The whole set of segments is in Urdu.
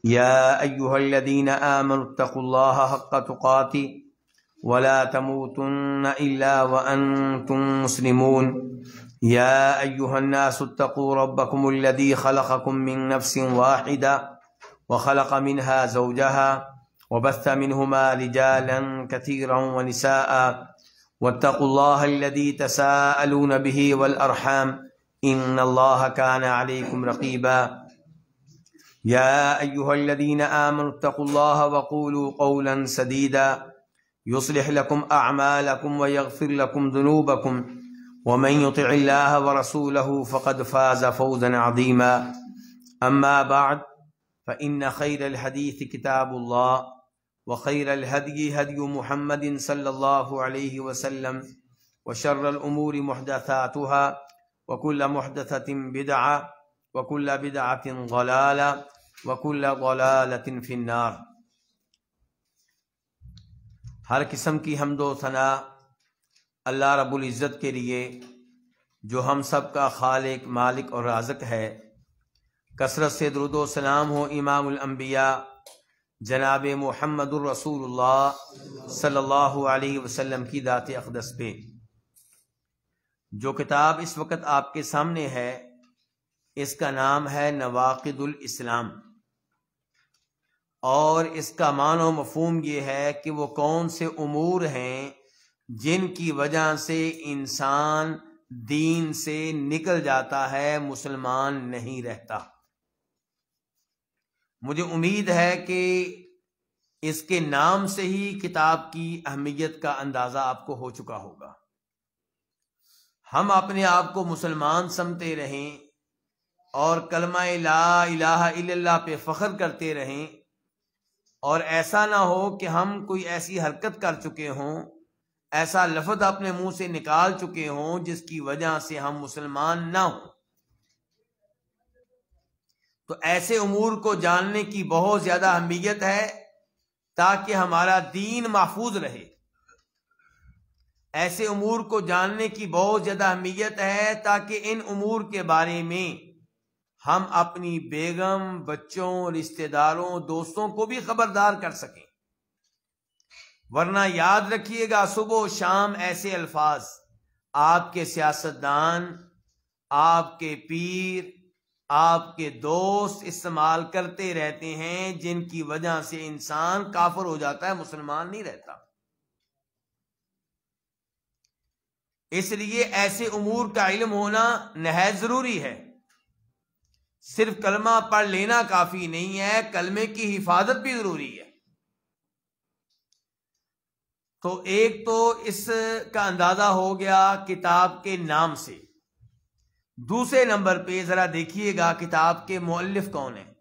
يا أيها الذين آمنوا اتقوا الله حق تقاته ولا تموتن إلا وأنتم مسلمون. يا أيها الناس اتقوا ربكم الذي خلقكم من نفس واحدة وخلق منها زوجها وبث منهما رجالا كثيرا ونساء واتقوا الله الذي تساءلون به والأرحام إن الله كان عليكم رقيبا. يا أيها الذين آمنوا اتقوا الله وقولوا قولا سديدا يصلح لكم أعمالكم ويغفر لكم ذنوبكم ومن يطع الله ورسوله فقد فاز فوزا عظيما. أما بعد فإن خير الحديث كتاب الله وخير الهدي هدي محمد صلى الله عليه وسلم وشر الأمور محدثاتها وكل محدثة بدعة وكل بدعة ضلالة وكل ضلالة في النار. ہر قسم کی حمد و ثنا اللہ رب العزت کے لیے جو ہم سب کا خالق، مالک اور رازق ہے. کثرت سے درود و سلام ہو امام الانبیاء جناب محمد الرسول اللہ صلی اللہ علیہ وسلم کی ذات اقدس پہ. جو کتاب اس وقت آپ کے سامنے ہے اس کا نام ہے نواقض الاسلام، اور اس کا معنی و مفہوم یہ ہے کہ وہ کون سے امور ہیں جن کی وجہ سے انسان دین سے نکل جاتا ہے، مسلمان نہیں رہتا. مجھے امید ہے کہ اس کے نام سے ہی کتاب کی اہمیت کا اندازہ آپ کو ہو چکا ہوگا. ہم اپنے آپ کو مسلمان سمجھتے رہیں اور کلمہ لا الہ الا اللہ پہ فخر کرتے رہیں، اور ایسا نہ ہو کہ ہم کوئی ایسی حرکت کر چکے ہوں، ایسا لفظ اپنے منہ سے نکال چکے ہوں جس کی وجہ سے ہم مسلمان نہ ہوں. تو ایسے امور کو جاننے کی بہت زیادہ اہمیت ہے تاکہ ہمارا دین محفوظ رہے. ایسے امور کو جاننے کی بہت زیادہ اہمیت ہے تاکہ ان امور کے بارے میں ہم اپنی بیگم، بچوں، رشتہ داروں، دوستوں کو بھی خبردار کر سکیں. ورنہ یاد رکھیے گا، صبح و شام ایسے الفاظ آپ کے سیاستدان، آپ کے پیر، آپ کے دوست استعمال کرتے رہتے ہیں جن کی وجہ سے انسان کافر ہو جاتا ہے، مسلمان نہیں رہتا. اس لیے ایسے امور کا علم ہونا نہایت ضروری ہے. صرف کلمہ پڑھ لینا کافی نہیں ہے، کلمے کی حفاظت بھی ضروری ہے. تو ایک تو اس کا اندازہ ہو گیا کتاب کے نام سے. دوسرے نمبر پہ ذرا دیکھیے گا کتاب کے مؤلف کون ہیں.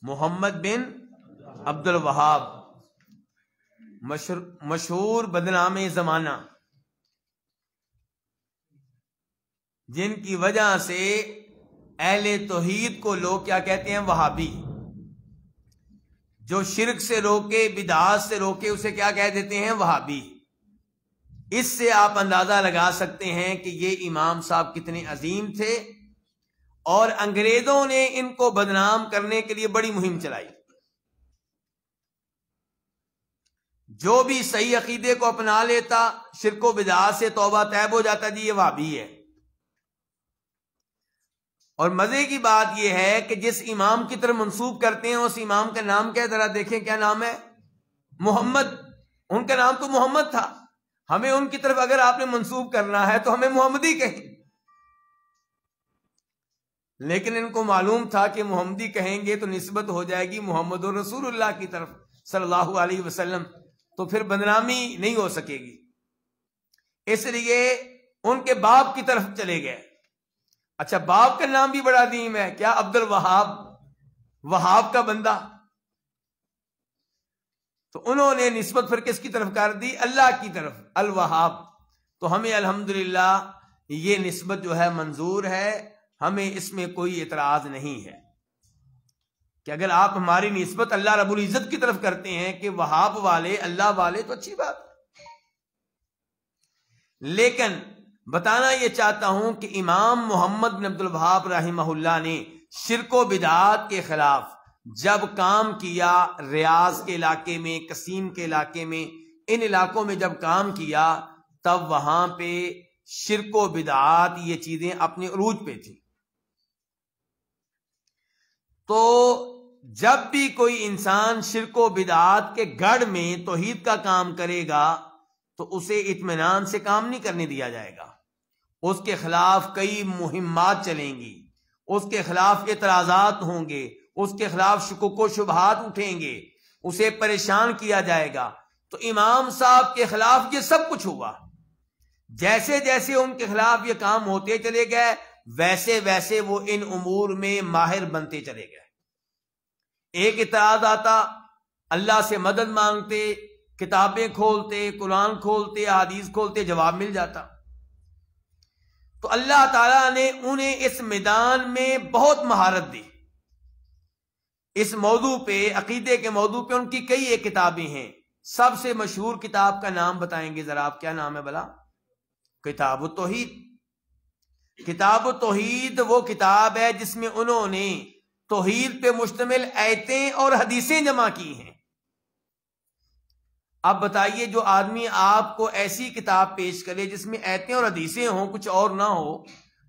محمد بن عبد الوہاب، مشہور بدنام زمانہ، جن کی وجہ سے اہل توحید کو لوگ کیا کہتے ہیں؟ وہابی. جو شرک سے روکے، بدعات سے روکے، اسے کیا کہہ دیتے ہیں؟ وہابی. اس سے آپ اندازہ لگا سکتے ہیں کہ یہ امام صاحب کتنے عظیم تھے، اور انگریزوں نے ان کو بدنام کرنے کے لیے بڑی مہم چلائی. جو بھی صحیح عقیدے کو اپنا لیتا، شرک و بدعات سے توبہ طیب ہو جاتا، جی یہ وہابی ہے. اور مزے کی بات یہ ہے کہ جس امام کی طرف منسوب کرتے ہیں اس امام کا نام کیا؟ ذرا دیکھیں کیا نام ہے؟ محمد. ان کا نام تو محمد تھا. ہمیں ان کی طرف اگر آپ نے منسوب کرنا ہے تو ہمیں محمدی کہیں. لیکن ان کو معلوم تھا کہ محمدی کہیں گے تو نسبت ہو جائے گی محمد رسول اللہ کی طرف صلی اللہ علیہ وسلم، تو پھر بدنامی نہیں ہو سکے گی. اس لیے ان کے باپ کی طرف چلے گئے. اچھا، باپ کا نام بھی بڑا عظیم ہے، کیا؟ عبد الوہاب، وہاب کا بندہ. تو انہوں نے نسبت پھر کس کی طرف کر دی؟ اللہ کی طرف، الوہاب. تو ہمیں الحمدللہ یہ نسبت جو ہے منظور ہے، ہمیں اس میں کوئی اعتراض نہیں ہے کہ اگر آپ ہماری نسبت اللہ رب العزت کی طرف کرتے ہیں کہ وہاب والے، اللہ والے، تو اچھی بات. لیکن بتانا یہ چاہتا ہوں کہ امام محمد بن عبد الوہاب رحمہ اللہ نے شرک و بدعات کے خلاف جب کام کیا، ریاض کے علاقے میں، قسیم کے علاقے میں، ان علاقوں میں جب کام کیا، تب وہاں پہ شرک و بدعات یہ چیزیں اپنے عروج پہ تھی۔ تو جب بھی کوئی انسان شرک و بدعات کے گڑھ میں توحید کا کام کرے گا تو اسے اطمینان سے کام نہیں کرنے دیا جائے گا، اس کے خلاف کئی مہمات چلیں گی، اس کے خلاف اعتراضات ہوں گے، اس کے خلاف شکوک و شبہات اٹھیں گے، اسے پریشان کیا جائے گا۔ تو امام صاحب کے خلاف یہ سب کچھ ہوا۔ جیسے جیسے ان کے خلاف یہ کام ہوتے چلے گئے، ویسے ویسے وہ ان امور میں ماہر بنتے چلے گئے۔ ایک اعتراض آتا، اللہ سے مدد مانگتے، کتابیں کھولتے، قرآن کھولتے، حدیث کھولتے، جواب مل جاتا۔ تو اللہ تعالیٰ نے انہیں اس میدان میں بہت مہارت دی۔ اس موضوع پہ، عقیدے کے موضوع پہ ان کی کئی ایک کتابیں ہیں۔ سب سے مشہور کتاب کا نام بتائیں گے ذرا آپ، کیا نام ہے بلا؟ کتاب التوحید۔ کتاب التوحید وہ کتاب ہے جس میں انہوں نے توحید پہ مشتمل آیتیں اور حدیثیں جمع کی ہیں۔ اب بتائیے، جو آدمی آپ کو ایسی کتاب پیش کرے جس میں آیتیں اور حدیثیں ہوں، کچھ اور نہ ہو،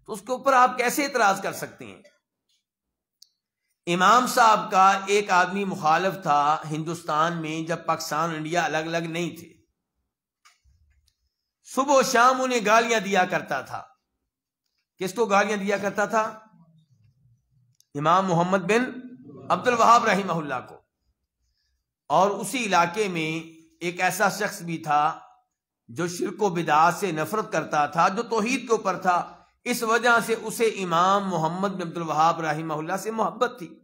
تو اس کے اوپر آپ کیسے اعتراض کر سکتے ہیں؟ امام صاحب کا ایک آدمی مخالف تھا ہندوستان میں، جب پاکستان انڈیا الگ الگ نہیں تھے۔ صبح و شام انہیں گالیاں دیا کرتا تھا۔ کس کو گالیاں دیا کرتا تھا؟ امام محمد بن عبد الوہاب رحمہ اللہ کو۔ اور اسی علاقے میں ایک ایسا شخص بھی تھا جو شرک و بدعات سے نفرت کرتا تھا، جو توحید کے اوپر تھا۔ اس وجہ سے اسے امام محمد بن عبد الوہاب رحمہ اللہ سے محبت تھی،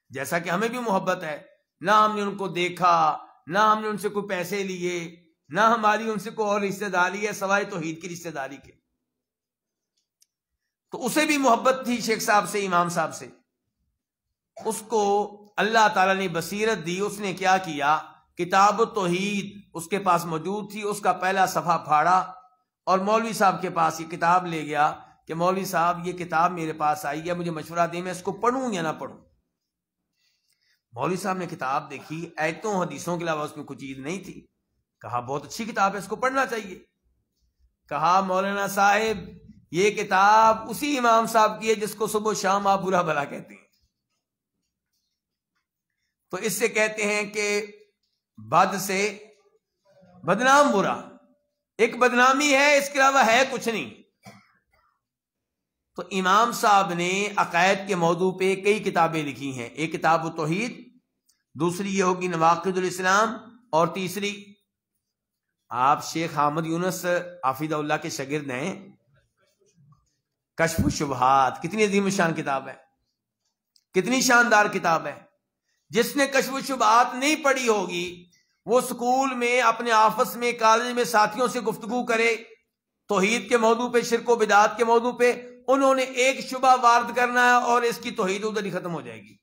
جیسا کہ ہمیں بھی محبت ہے۔ نہ ہم نے ان کو دیکھا، نہ ہم نے ان سے کوئی پیسے لیے، نہ ہماری ان سے کوئی اور رشتہ داری ہے سوائے توحید کی رشتہ داری کے۔ تو اسے بھی محبت تھی شیخ صاحب سے، امام صاحب سے۔ اس کو اللہ تعالیٰ نے بصیرت دی۔ اس نے کیا کیا؟ کتاب التوحید اس کے پاس موجود تھی، اس کا پہلا صفحہ پھاڑا اور مولوی صاحب کے پاس یہ کتاب لے گیا کہ مولوی صاحب یہ کتاب میرے پاس آئی ہے، مجھے مشورہ دیں میں اس کو پڑھوں یا نہ پڑھوں۔ مولوی صاحب نے کتاب دیکھی، آیتوں حدیثوں کے علاوہ اس میں کوئی چیز نہیں تھی۔ کہا بہت اچھی کتاب ہے، اس کو پڑھنا چاہیے۔ کہا مولانا صاحب یہ کتاب اسی امام صاحب کی ہے جس کو صبح و شام آپ برا بھلا کہتے ہیں۔ تو اس سے کہتے ہیں کہ بد سے بدنام برا، ایک بدنامی ہے، اس کے علاوہ ہے کچھ نہیں۔ تو امام صاحب نے عقائد کے موضوع پہ کئی کتابیں لکھی ہیں۔ ایک کتاب التوحید، دوسری یہ ہوگی نواقض الاسلام، اور تیسری آپ شیخ احمد یونس حافظہ اللہ کے شاگرد ہیں، کشف الشبہات۔ کتنی عظیم شان کتاب ہے، کتنی شاندار کتاب ہے۔ جس نے کشف الشبہات نہیں پڑھی ہوگی وہ سکول میں اپنے آفس میں، کالج میں ساتھیوں سے گفتگو کرے توحید کے موضوع پہ، شرک و بدعات کے موضوع پہ، انہوں نے ایک شبہ وارد کرنا ہے اور اس کی توحید ادھر ہی ختم ہو جائے گی۔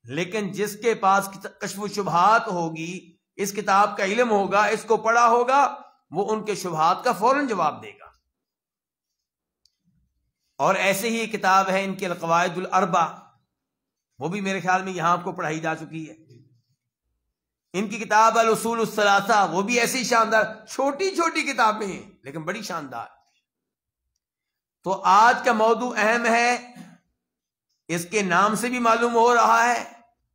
لیکن جس کے پاس کشف الشبہات ہوگی، اس کتاب کا علم ہوگا، اس کو پڑھا ہوگا، وہ ان کے شبہات کا فوراً جواب دے گا۔ اور ایسے ہی کتاب ہے ان کے القواعد الاربع، وہ بھی میرے خیال میں یہاں آپ کو پڑھائی جا چکی ہے۔ ان کی کتاب الاصول الثلاثہ، وہ بھی ایسی شاندار، چھوٹی چھوٹی کتابیں ہیں لیکن بڑی شاندار۔ تو آج کا موضوع اہم ہے، اس کے نام سے بھی معلوم ہو رہا ہے،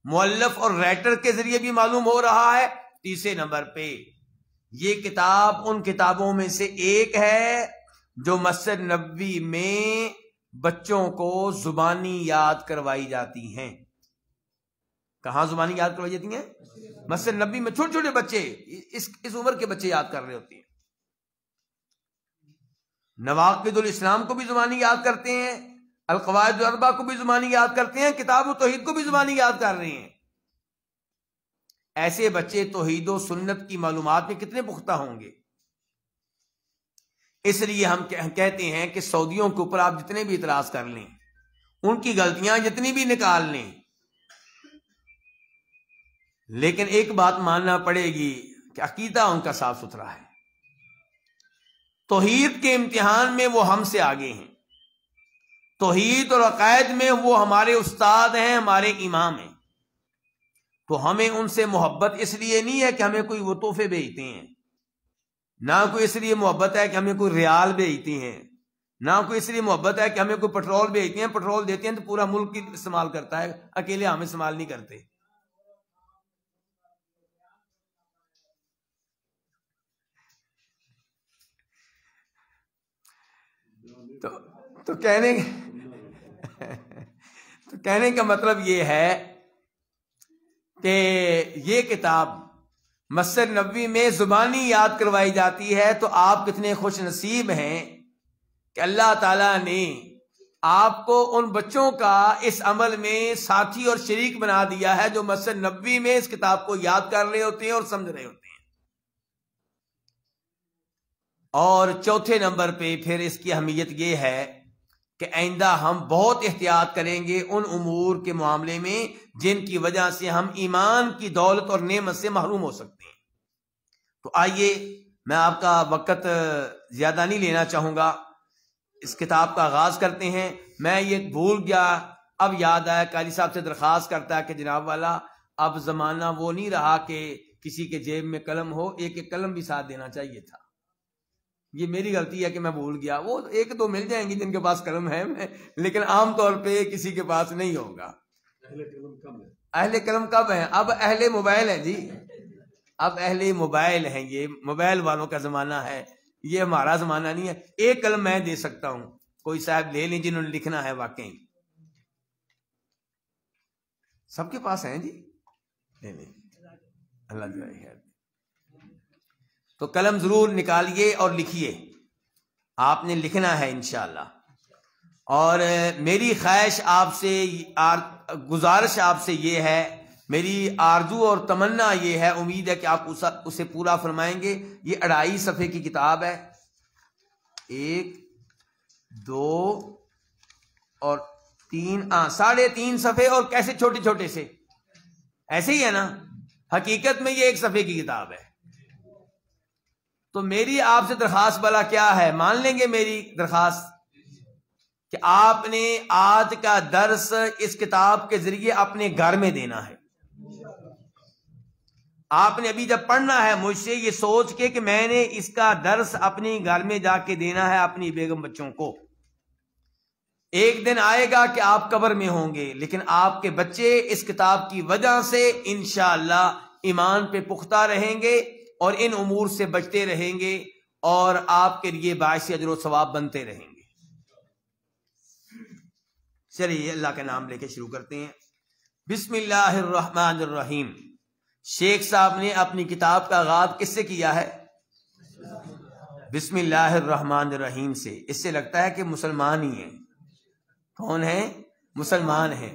مؤلف اور رائٹر کے ذریعے بھی معلوم ہو رہا ہے۔ تیسرے نمبر پہ یہ کتاب ان کتابوں میں سے ایک ہے جو مسجد نبوی میں بچوں کو زبانی یاد کروائی جاتی ہیں۔ کہاں زبانی یاد کروائی جاتی ہیں؟ مسجد نبوی میں۔ چھوٹے چھوٹے بچے، اس عمر کے بچے یاد کر رہے ہوتے ہیں۔ نواقض الاسلام کو بھی زبانی یاد کرتے ہیں، القواعد الاربع کو بھی زبانی یاد کرتے ہیں، کتاب التوحید کو بھی زبانی یاد کر رہے ہیں۔ ایسے بچے توحید و سنت کی معلومات میں کتنے پختہ ہوں گے؟ اس لیے ہم کہتے ہیں کہ سعودیوں کے اوپر آپ جتنے بھی اعتراض کر لیں، ان کی غلطیاں جتنی بھی نکال لیں، لیکن ایک بات ماننا پڑے گی کہ عقیدہ ان کا صاف ستھرا ہے۔ توحید کے امتحان میں وہ ہم سے آگے ہیں، توحید اور عقائد میں وہ ہمارے استاد ہیں، ہمارے امام ہیں، تو ہمیں ان سے محبت اس لیے نہیں ہے کہ ہمیں کوئی وہ تحفے بھیجتے ہیں، نہ کوئی اس لیے محبت ہے کہ ہمیں کوئی ریال بھیجتے ہیں، نہ کوئی اس لیے محبت ہے کہ ہمیں کوئی پٹرول بھیجتے ہیں، پٹرول دیتے ہیں تو پورا ملک استعمال کرتا ہے، اکیلے ہم استعمال نہیں کرتے۔ تو کہنے کا مطلب یہ ہے کہ یہ کتاب مسجد نبوی میں زبانی یاد کروائی جاتی ہے، تو آپ کتنے خوش نصیب ہیں کہ اللہ تعالیٰ نے آپ کو ان بچوں کا اس عمل میں ساتھی اور شریک بنا دیا ہے جو مسجد نبوی میں اس کتاب کو یاد کر رہے ہوتے ہیں اور سمجھ رہے ہوتے ہیں۔ اور چوتھے نمبر پہ پھر اس کی اہمیت یہ ہے کہ آئندہ ہم بہت احتیاط کریں گے ان امور کے معاملے میں جن کی وجہ سے ہم ایمان کی دولت اور نعمت سے محروم ہو سکتے ہیں۔ تو آئیے، میں آپ کا وقت زیادہ نہیں لینا چاہوں گا، اس کتاب کا آغاز کرتے ہیں۔ میں یہ بھول گیا، اب یاد آیا، قاری صاحب سے درخواست کرتا ہے کہ جناب والا اب زمانہ وہ نہیں رہا کہ کسی کے جیب میں قلم ہو، ایک ایک قلم بھی ساتھ دینا چاہیے تھا۔ یہ میری غلطی ہے کہ میں بھول گیا، وہ ایک دو مل جائیں گے جن کے پاس قلم ہے، لیکن عام طور پہ کسی کے پاس نہیں ہوگا۔ اہل قلم کب ہیں؟ اب اہل موبائل ہیں جی، اب اہل موبائل ہیں، یہ موبائل والوں کا زمانہ ہے، یہ ہمارا زمانہ نہیں ہے۔ ایک قلم میں دے سکتا ہوں، کوئی صاحب لے لیں جنہوں نے لکھنا ہے، واقعی سب کے پاس ہیں جی، لے لیں، اللہ جائے خیر۔ تو قلم ضرور نکالیے اور لکھیے، آپ نے لکھنا ہے انشاءاللہ۔ اور میری خواہش آپ سے، گزارش آپ سے یہ ہے، میری آرزو اور تمنا یہ ہے، امید ہے کہ آپ اسے پورا فرمائیں گے۔ یہ 2.5 صفحے کی کتاب ہے، 1 2 اور 3 3.5 صفحے، اور کیسے چھوٹے چھوٹے سے، ایسے ہی ہے نا، حقیقت میں یہ 1 صفحے کی کتاب ہے۔ تو میری آپ سے درخواست بلا کیا ہے، مان لیں گے میری درخواست کہ آپ نے آج کا درس اس کتاب کے ذریعے اپنے گھر میں دینا ہے۔ آپ نے ابھی جب پڑھنا ہے مجھ سے یہ سوچ کے کہ میں نے اس کا درس اپنی گھر میں جا کے دینا ہے اپنی بیگم بچوں کو۔ ایک دن آئے گا کہ آپ قبر میں ہوں گے، لیکن آپ کے بچے اس کتاب کی وجہ سے انشاءاللہ ایمان پہ پختہ رہیں گے اور ان امور سے بچتے رہیں گے، اور آپ کے لیے باعث اجر و ثواب بنتے رہیں گے۔ چلیے اللہ کا نام لے کے شروع کرتے ہیں۔ بسم اللہ الرحمن الرحیم۔ شیخ صاحب نے اپنی کتاب کا آغاز کس سے کیا ہے؟ بسم اللہ الرحمن الرحیم سے۔ اس سے لگتا ہے کہ مسلمان ہی ہیں۔ کون ہیں؟ مسلمان ہیں۔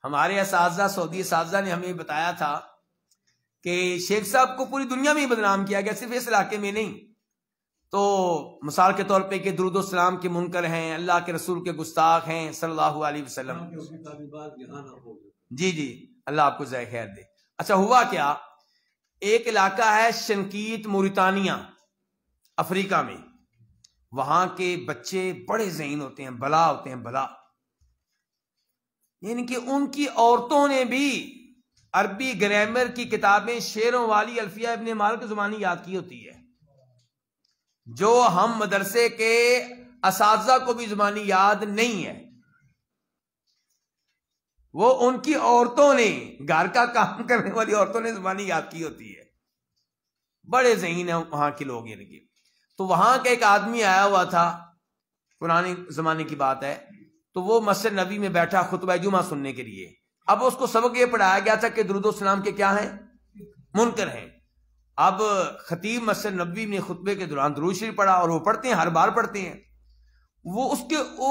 ہمارے اساتذہ، سعودی اساتذہ نے ہمیں بتایا تھا کہ شیخ صاحب کو پوری دنیا میں ہی بدنام کیا گیا، صرف اس علاقے میں نہیں۔ تو مثال کے طور پہ کہ درود و سلام کے منکر ہیں، اللہ کے رسول کے گستاخ ہیں صلی اللہ علیہ وسلم۔ جی جی، اللہ آپ کو جزائے خیر دے۔ اچھا، ہوا کیا، ایک علاقہ ہے شنقیط موریتانیہ، افریقہ میں، وہاں کے بچے بڑے ذہین ہوتے ہیں، بلا ہوتے ہیں، بلا، یعنی کہ ان کی عورتوں نے بھی عربی گرامر کی کتابیں، شعروں والی الفیہ ابن مالک زبانی یاد کی ہوتی ہے، جو ہم مدرسے کے اساتذہ کو بھی زبانی یاد نہیں ہے۔ وہ ان کی عورتوں نے، گھر کا کام کرنے والی عورتوں نے زبانی یاد کی ہوتی ہے، بڑے ذہین ہیں وہاں کے لوگ۔ یعنی کہ تو وہاں کا ایک آدمی آیا ہوا تھا، پرانے زمانے کی بات ہے، تو وہ مسجد نبی میں بیٹھا خطبہ جمعہ سننے کے لیے۔ اب اس کو سبق یہ پڑھایا گیا تھا کہ درود و سلام کے کیا ہیں؟ منکر ہیں۔ اب خطیب مسجد نبوی نے خطبے کے دوران درود شریف پڑھا، اور وہ پڑھتے ہیں، ہر بار پڑھتے ہیں، وہ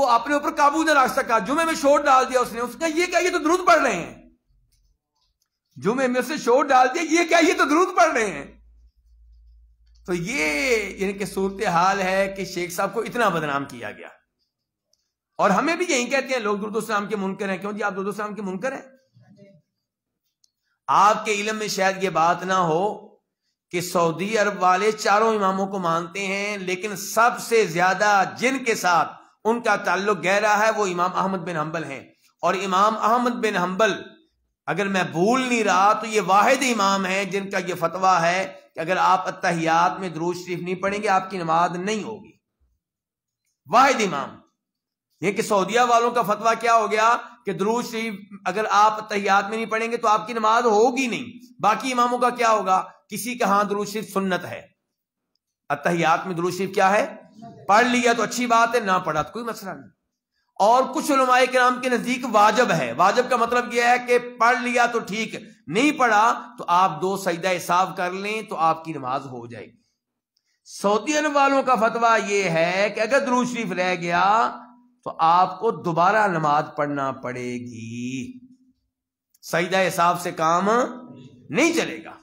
اپنے اوپر قابو نہ رکھ سکا، جمعے میں شور ڈال دیا اس نے کہا یہ کیا، یہ تو درود پڑھ رہے ہیں۔ جمعے میں اس نے شور ڈال دیا، یہ کیا، یہ تو درود پڑھ رہے ہیں۔ تو یہ یعنی کہ صورتحال ہے کہ شیخ صاحب کو اتنا بدنام کیا گیا، اور ہمیں بھی یہی کہتے ہیں لوگ درود و سلام کے منکر ہیں۔ کیوں جی، آپ درود و سلام کے منکر ہیں؟ آپ کے علم میں شاید یہ بات نہ ہو کہ سعودی عرب والے چاروں اماموں کو مانتے ہیں، لیکن سب سے زیادہ جن کے ساتھ ان کا تعلق گہرا ہے، وہ امام احمد بن حنبل ہیں. اور امام احمد بن حنبل اگر میں بھول نہیں رہا تو یہ واحد امام ہیں جن کا یہ فتویٰ ہے کہ اگر آپ اتحیات میں درود شریف نہیں پڑھیں گے آپ کی نماز نہیں ہوگی. واحد امام یہ کہ سعودیہ والوں کا فتویٰ کیا ہو گیا کہ درود شریف اگر آپ اتحیات میں نہیں پڑھیں گے تو آپ کی نماز ہوگی نہیں. باقی اماموں کا کیا ہوگا؟ کسی کا ہاں درود شریف سنت ہے، اتحیات میں درود شریف کیا ہے، پڑھ لیا تو اچھی بات ہے، نہ پڑھا تو کوئی مسئلہ نہیں. اور کچھ علماء کرام کے نزدیک واجب ہے. واجب کا مطلب یہ ہے کہ پڑھ لیا تو ٹھیک، نہیں پڑھا تو آپ 2 سجدہ سہو کر لیں تو آپ کی نماز ہو جائے گی. سعودین والوں کا فتویٰ یہ ہے کہ اگر درود شریف رہ گیا تو آپ کو دوبارہ نماز پڑھنا پڑے گی، سجدہ سہو سے کام نہیں چلے گا.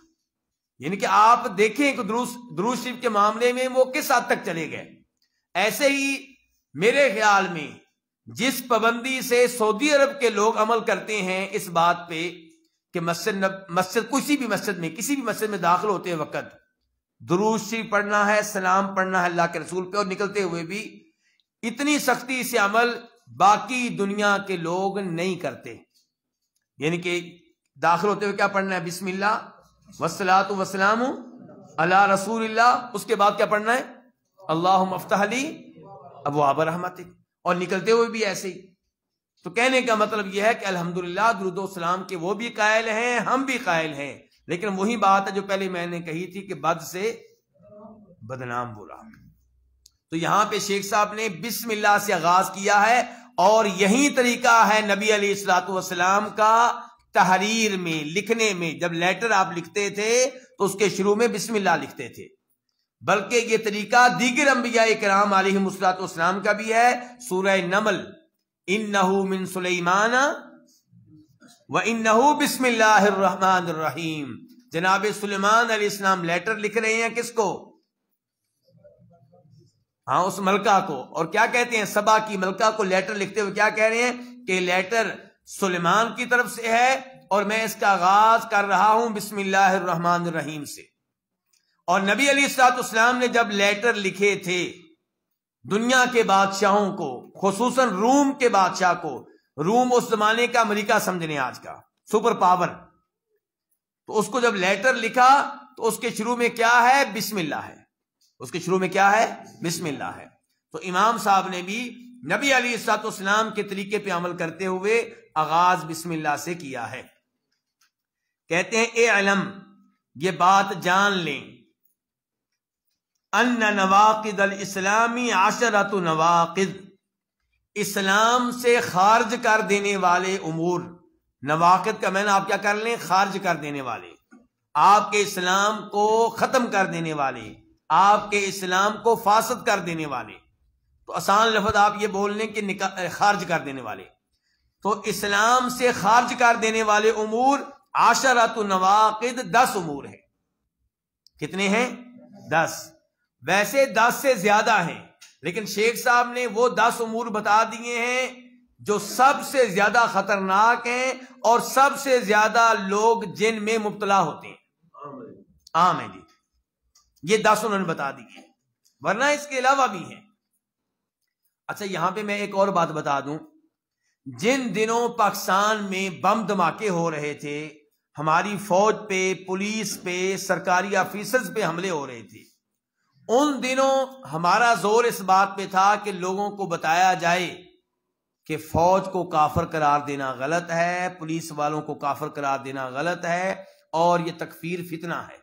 یعنی کہ آپ دیکھیں کہ درود شریف کے معاملے میں وہ کس حد تک چلے گئے. ایسے ہی میرے خیال میں جس پابندی سے سعودی عرب کے لوگ عمل کرتے ہیں اس بات پہ کہ مسجد کسی بھی مسجد میں داخل ہوتے وقت درود شریف پڑھنا ہے، سلام پڑھنا ہے اللہ کے رسول پہ، اور نکلتے ہوئے بھی اتنی سختی سے عمل باقی دنیا کے لوگ نہیں کرتے. یعنی کہ داخل ہوتے ہوئے کیا پڑھنا ہے؟ بسم اللہ والصلاۃ والسلام علی رسول اللہ. اس کے بعد کیا پڑھنا ہے؟ اللہم افتح لی ابواب رحمتک. اور نکلتے ہوئے بھی ایسے ہی. تو کہنے کا مطلب یہ ہے کہ الحمدللہ درود و سلام کے وہ بھی قائل ہیں، ہم بھی قائل ہیں، لیکن وہی بات ہے جو پہلے میں نے کہی تھی کہ بد سے بدنام برا. تو یہاں پہ شیخ صاحب نے بسم اللہ سے آغاز کیا ہے، اور یہی طریقہ ہے نبی علیہ الصلوۃ والسلام کا تحریر میں، لکھنے میں. جب لیٹر آپ لکھتے تھے تو اس کے شروع میں بسم اللہ لکھتے تھے. بلکہ یہ طریقہ دیگر انبیاء کرام علیہ الصلوۃ والسلام کا بھی ہے. سورہ نمل انہ من سلیمان وانہ بسم اللہ الرحمن الرحیم. جناب سلیمان علیہ السلام لیٹر لکھ رہے ہیں کس کو؟ ہاں اس ملکہ کو. اور کیا کہتے ہیں؟ سبا کی ملکہ کو لیٹر لکھتے ہوئے کیا کہہ رہے ہیں کہ لیٹر سلیمان کی طرف سے ہے اور میں اس کا آغاز کر رہا ہوں بسم اللہ الرحمن الرحیم سے. اور نبی علیہ الصلوۃ والسلام نے جب لیٹر لکھے تھے دنیا کے بادشاہوں کو، خصوصاً روم کے بادشاہ کو، روم اس زمانے کا امریکہ سمجھنے آج کا سپر پاور، تو اس کو جب لیٹر لکھا تو اس کے شروع میں کیا ہے؟ بسم اللہ ہے. اس کے شروع میں کیا ہے؟ بسم اللہ ہے. تو امام صاحب نے بھی نبی علیہ الصلوۃ والسلام کے طریقے پہ عمل کرتے ہوئے آغاز بسم اللہ سے کیا ہے. کہتے ہیں اے علم، یہ بات جان لیں، ان نواقض الاسلامی 10 نواقض، اسلام سے خارج کر دینے والے امور. نواقض کا معنی آپ کیا کر لیں؟ خارج کر دینے والے، آپ کے اسلام کو ختم کر دینے والے، آپ کے اسلام کو فاسد کر دینے والے. تو آسان لفظ آپ یہ بول لیں کہ خارج کر دینے والے. تو اسلام سے خارج کر دینے والے امور 10 نواقض، 10 امور ہیں. کتنے ہیں؟ 10. ویسے 10 سے زیادہ ہیں، لیکن شیخ صاحب نے وہ 10 امور بتا دیے ہیں جو سب سے زیادہ خطرناک ہیں اور سب سے زیادہ لوگ جن میں مبتلا ہوتے ہیں. عام ہے جی، یہ 10 انہوں نے بتا دیے، ورنہ اس کے علاوہ بھی ہیں. اچھا یہاں پہ میں ایک اور بات بتا دوں. جن دنوں پاکستان میں بم دھماکے ہو رہے تھے، ہماری فوج پہ، پولیس پہ، سرکاری آفیسرز پہ حملے ہو رہے تھے، ان دنوں ہمارا زور اس بات پہ تھا کہ لوگوں کو بتایا جائے کہ فوج کو کافر قرار دینا غلط ہے، پولیس والوں کو کافر قرار دینا غلط ہے، اور یہ تکفیر فتنہ ہے.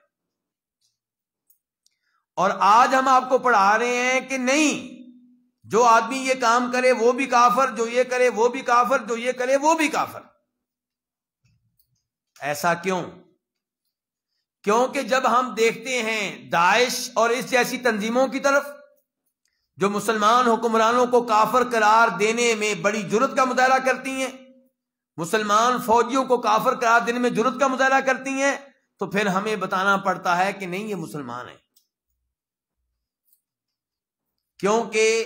اور آج ہم آپ کو پڑھا رہے ہیں کہ نہیں، جو آدمی یہ کام کرے وہ بھی کافر، جو یہ کرے وہ بھی کافر، جو یہ کرے وہ بھی کافر. ایسا کیوں؟ کیونکہ جب ہم دیکھتے ہیں داعش اور اس جیسی تنظیموں کی طرف جو مسلمان حکمرانوں کو کافر قرار دینے میں بڑی جرت کا مظاہرہ کرتی ہیں، مسلمان فوجیوں کو کافر قرار دینے میں جرت کا مظاہرہ کرتی ہیں، تو پھر ہمیں بتانا پڑتا ہے کہ نہیں، یہ مسلمان ہیں. کیونکہ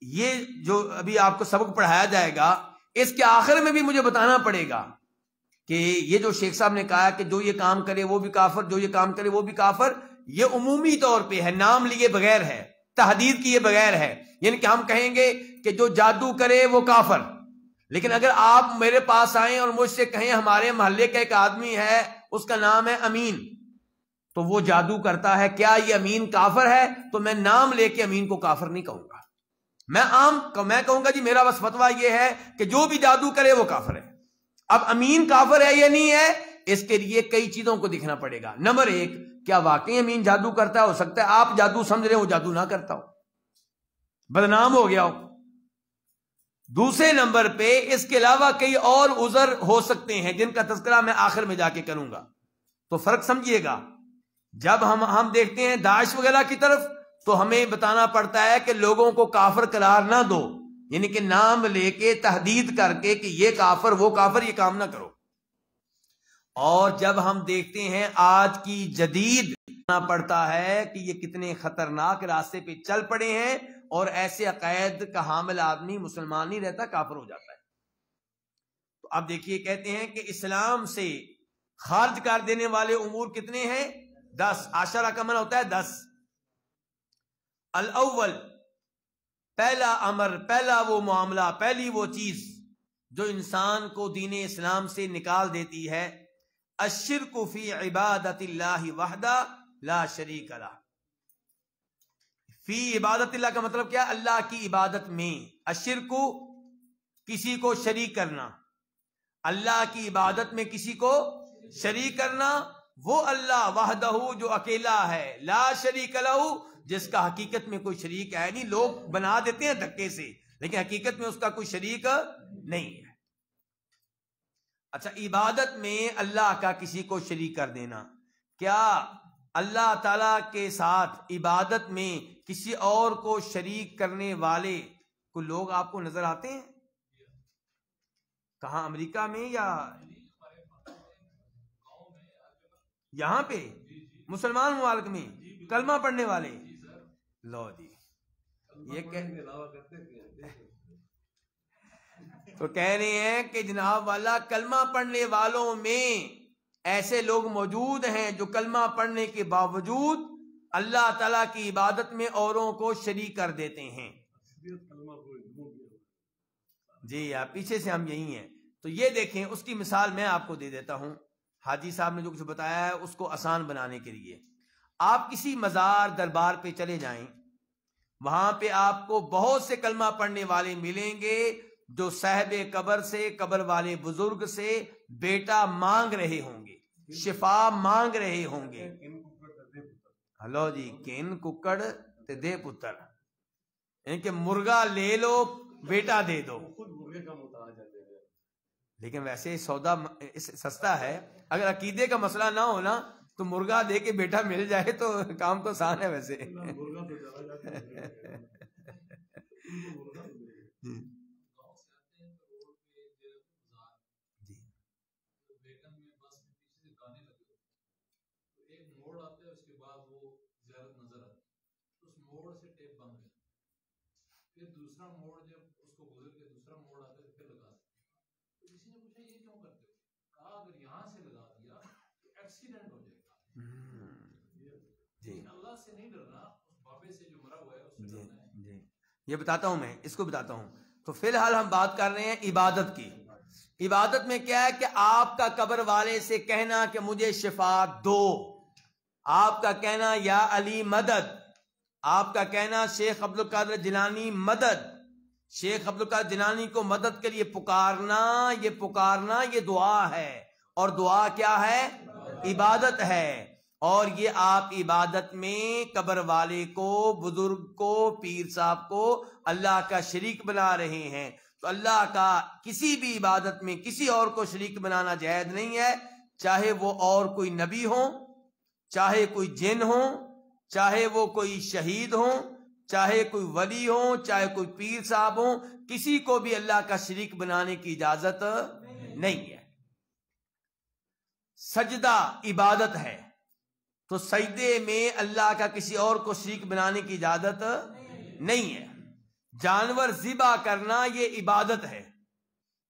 یہ جو ابھی آپ کو سبق پڑھایا جائے گا اس کے آخر میں بھی مجھے بتانا پڑے گا کہ یہ جو شیخ صاحب نے کہا کہ جو یہ کام کرے وہ بھی کافر، جو یہ کام کرے وہ بھی کافر، یہ عمومی طور پہ ہے، نام لیے بغیر ہے، تحدید کیے بغیر ہے، یعنی کہ ہم کہیں گے کہ جو جادو کرے وہ کافر، لیکن اگر آپ میرے پاس آئیں اور مجھ سے کہیں ہمارے محلے کا ایک آدمی ہے اس کا نام ہے امین، تو وہ جادو کرتا ہے، کیا یہ امین کافر ہے؟ تو میں نام لے کے امین کو کافر نہیں کہوں گا، میں کہوں گا جی میرا بس فتویٰ یہ ہے کہ جو بھی جادو کرے وہ کافر ہے۔ اب امین کافر ہے یا نہیں ہے، اس کے لیے کئی چیزوں کو دیکھنا پڑے گا۔ نمبر ایک، کیا واقعی امین جادو کرتا ہے؟ ہو سکتا ہے آپ جادو سمجھ رہے ہو، وہ جادو نہ کرتا ہو، بدنام ہو گیا ہو۔ دوسرے نمبر پہ اس کے علاوہ کئی اور عذر ہو سکتے ہیں جن کا تذکرہ میں آخر میں جا کے کروں گا، تو فرق سمجھیے گا۔ جب ہم دیکھتے ہیں داعش وغیرہ کی طرف تو ہمیں بتانا پڑتا ہے کہ لوگوں کو کافر قرار نہ دو، یعنی کہ نام لے کے تحدید کر کے کہ یہ کافر وہ کافر، یہ کام نہ کرو۔ اور جب ہم دیکھتے ہیں آج کی جدید پڑتا ہے کہ یہ کتنے خطرناک راستے پہ چل پڑے ہیں، اور ایسے عقائد کا حامل آدمی مسلمان نہیں رہتا، کافر ہو جاتا ہے۔ تو اب دیکھیے، کہتے ہیں کہ اسلام سے خارج کر دینے والے امور کتنے ہیں؟ 10۔ عشرہ کا معنی ہوتا ہے 10۔ الاول، پہلا امر، پہلا وہ معاملہ، پہلی وہ چیز جو انسان کو دین اسلام سے نکال دیتی ہے، الشرک فی عبادت اللہ وحدہ لا شریک لہ۔ فی عبادت اللہ کا مطلب کیا؟ اللہ کی عبادت میں۔ الشرک، کسی کو شریک کرنا، اللہ کی عبادت میں کسی کو شریک کرنا، وہ اللہ وحدہ جو اکیلا ہے، لا شریک لہ جس کا حقیقت میں کوئی شریک ہے نہیں۔ لوگ بنا دیتے ہیں دھکے سے، لیکن حقیقت میں اس کا کوئی شریک نہیں ہے۔ اچھا، عبادت میں اللہ کا کسی کو شریک کر دینا، کیا اللہ تعالی کے ساتھ عبادت میں کسی اور کو شریک کرنے والے کوئی لوگ آپ کو نظر آتے ہیں؟ کہاں؟ امریکہ میں یا یہاں پہ مسلمان ممالک میں کلمہ پڑھنے والے؟ لو جی، یہ تو کہہ رہے ہیں کہ جناب والا کلمہ پڑھنے والوں میں ایسے لوگ موجود ہیں جو کلمہ پڑھنے کے باوجود اللہ تعالیٰ کی عبادت میں اوروں کو شریک کر دیتے ہیں۔ جی پیچھے سے ہم یہی ہیں۔ تو یہ دیکھیں، اس کی مثال میں آپ کو دے دیتا ہوں۔ حاجی صاحب نے جو کچھ بتایا ہے اس کو آسان بنانے کے لیے، آپ کسی مزار دربار پہ چلے جائیں، وہاں پہ آپ کو بہت سے کلمہ پڑھنے والے ملیں گے جو صاحب قبر سے، قبر والے بزرگ سے بیٹا مانگ رہے ہوں گے، شفا مانگ رہے ہوں گے۔ ہلو جی، کین ککڑ تے دے پتر، یعنی کہ مرغا لے لو بیٹا دے دو۔ لیکن ویسے سودا سستا ہے، اگر عقیدے کا مسئلہ نہ ہونا تو مرغا دے کے بیٹا مل جائے تو کام تو آسان ہے ویسے۔ دوسرا موڑ جب اس کو گزر کے دوسرا موڑ آتا ہے پھر لگا تو کسی نے پوچھا یہ کیوں کرتے ہو؟ کہا اگر یہاں سے لگا دیا تو ایکسیڈنٹ ہو جائے گا۔ جی، اللہ سے نہیں ڈرنا، اس بابے سے جو مرا ہوا ہے اس سے ڈرنا ہے۔ جی یہ بتاتا ہوں، میں اس کو بتاتا ہوں۔ تو فی الحال ہم بات کر رہے ہیں عبادت کی۔ عبادت میں کیا ہے کہ آپ کا قبر والے سے کہنا کہ مجھے شفا دو، آپ کا کہنا یا علی مدد، آپ کا کہنا شیخ عبد القادر جیلانی مدد، شیخ عبد القادر جیلانی کو مدد کے لیے پکارنا، یہ دعا ہے، اور دعا کیا ہے؟ عبادت ہے۔ اور یہ آپ عبادت میں قبر والے کو، بزرگ کو، پیر صاحب کو اللہ کا شریک بنا رہے ہیں۔ تو اللہ کا کسی بھی عبادت میں کسی اور کو شریک بنانا جائز نہیں ہے، چاہے وہ اور کوئی نبی ہو، چاہے کوئی جن ہو، چاہے وہ کوئی شہید ہوں، چاہے کوئی ولی ہوں، چاہے کوئی پیر صاحب ہوں، کسی کو بھی اللہ کا شریک بنانے کی اجازت نہیں ہے۔ سجدہ عبادت ہے، تو سجدے میں اللہ کا کسی اور کو شریک بنانے کی اجازت نہیں ہے۔ جانور ذبح کرنا یہ عبادت ہے،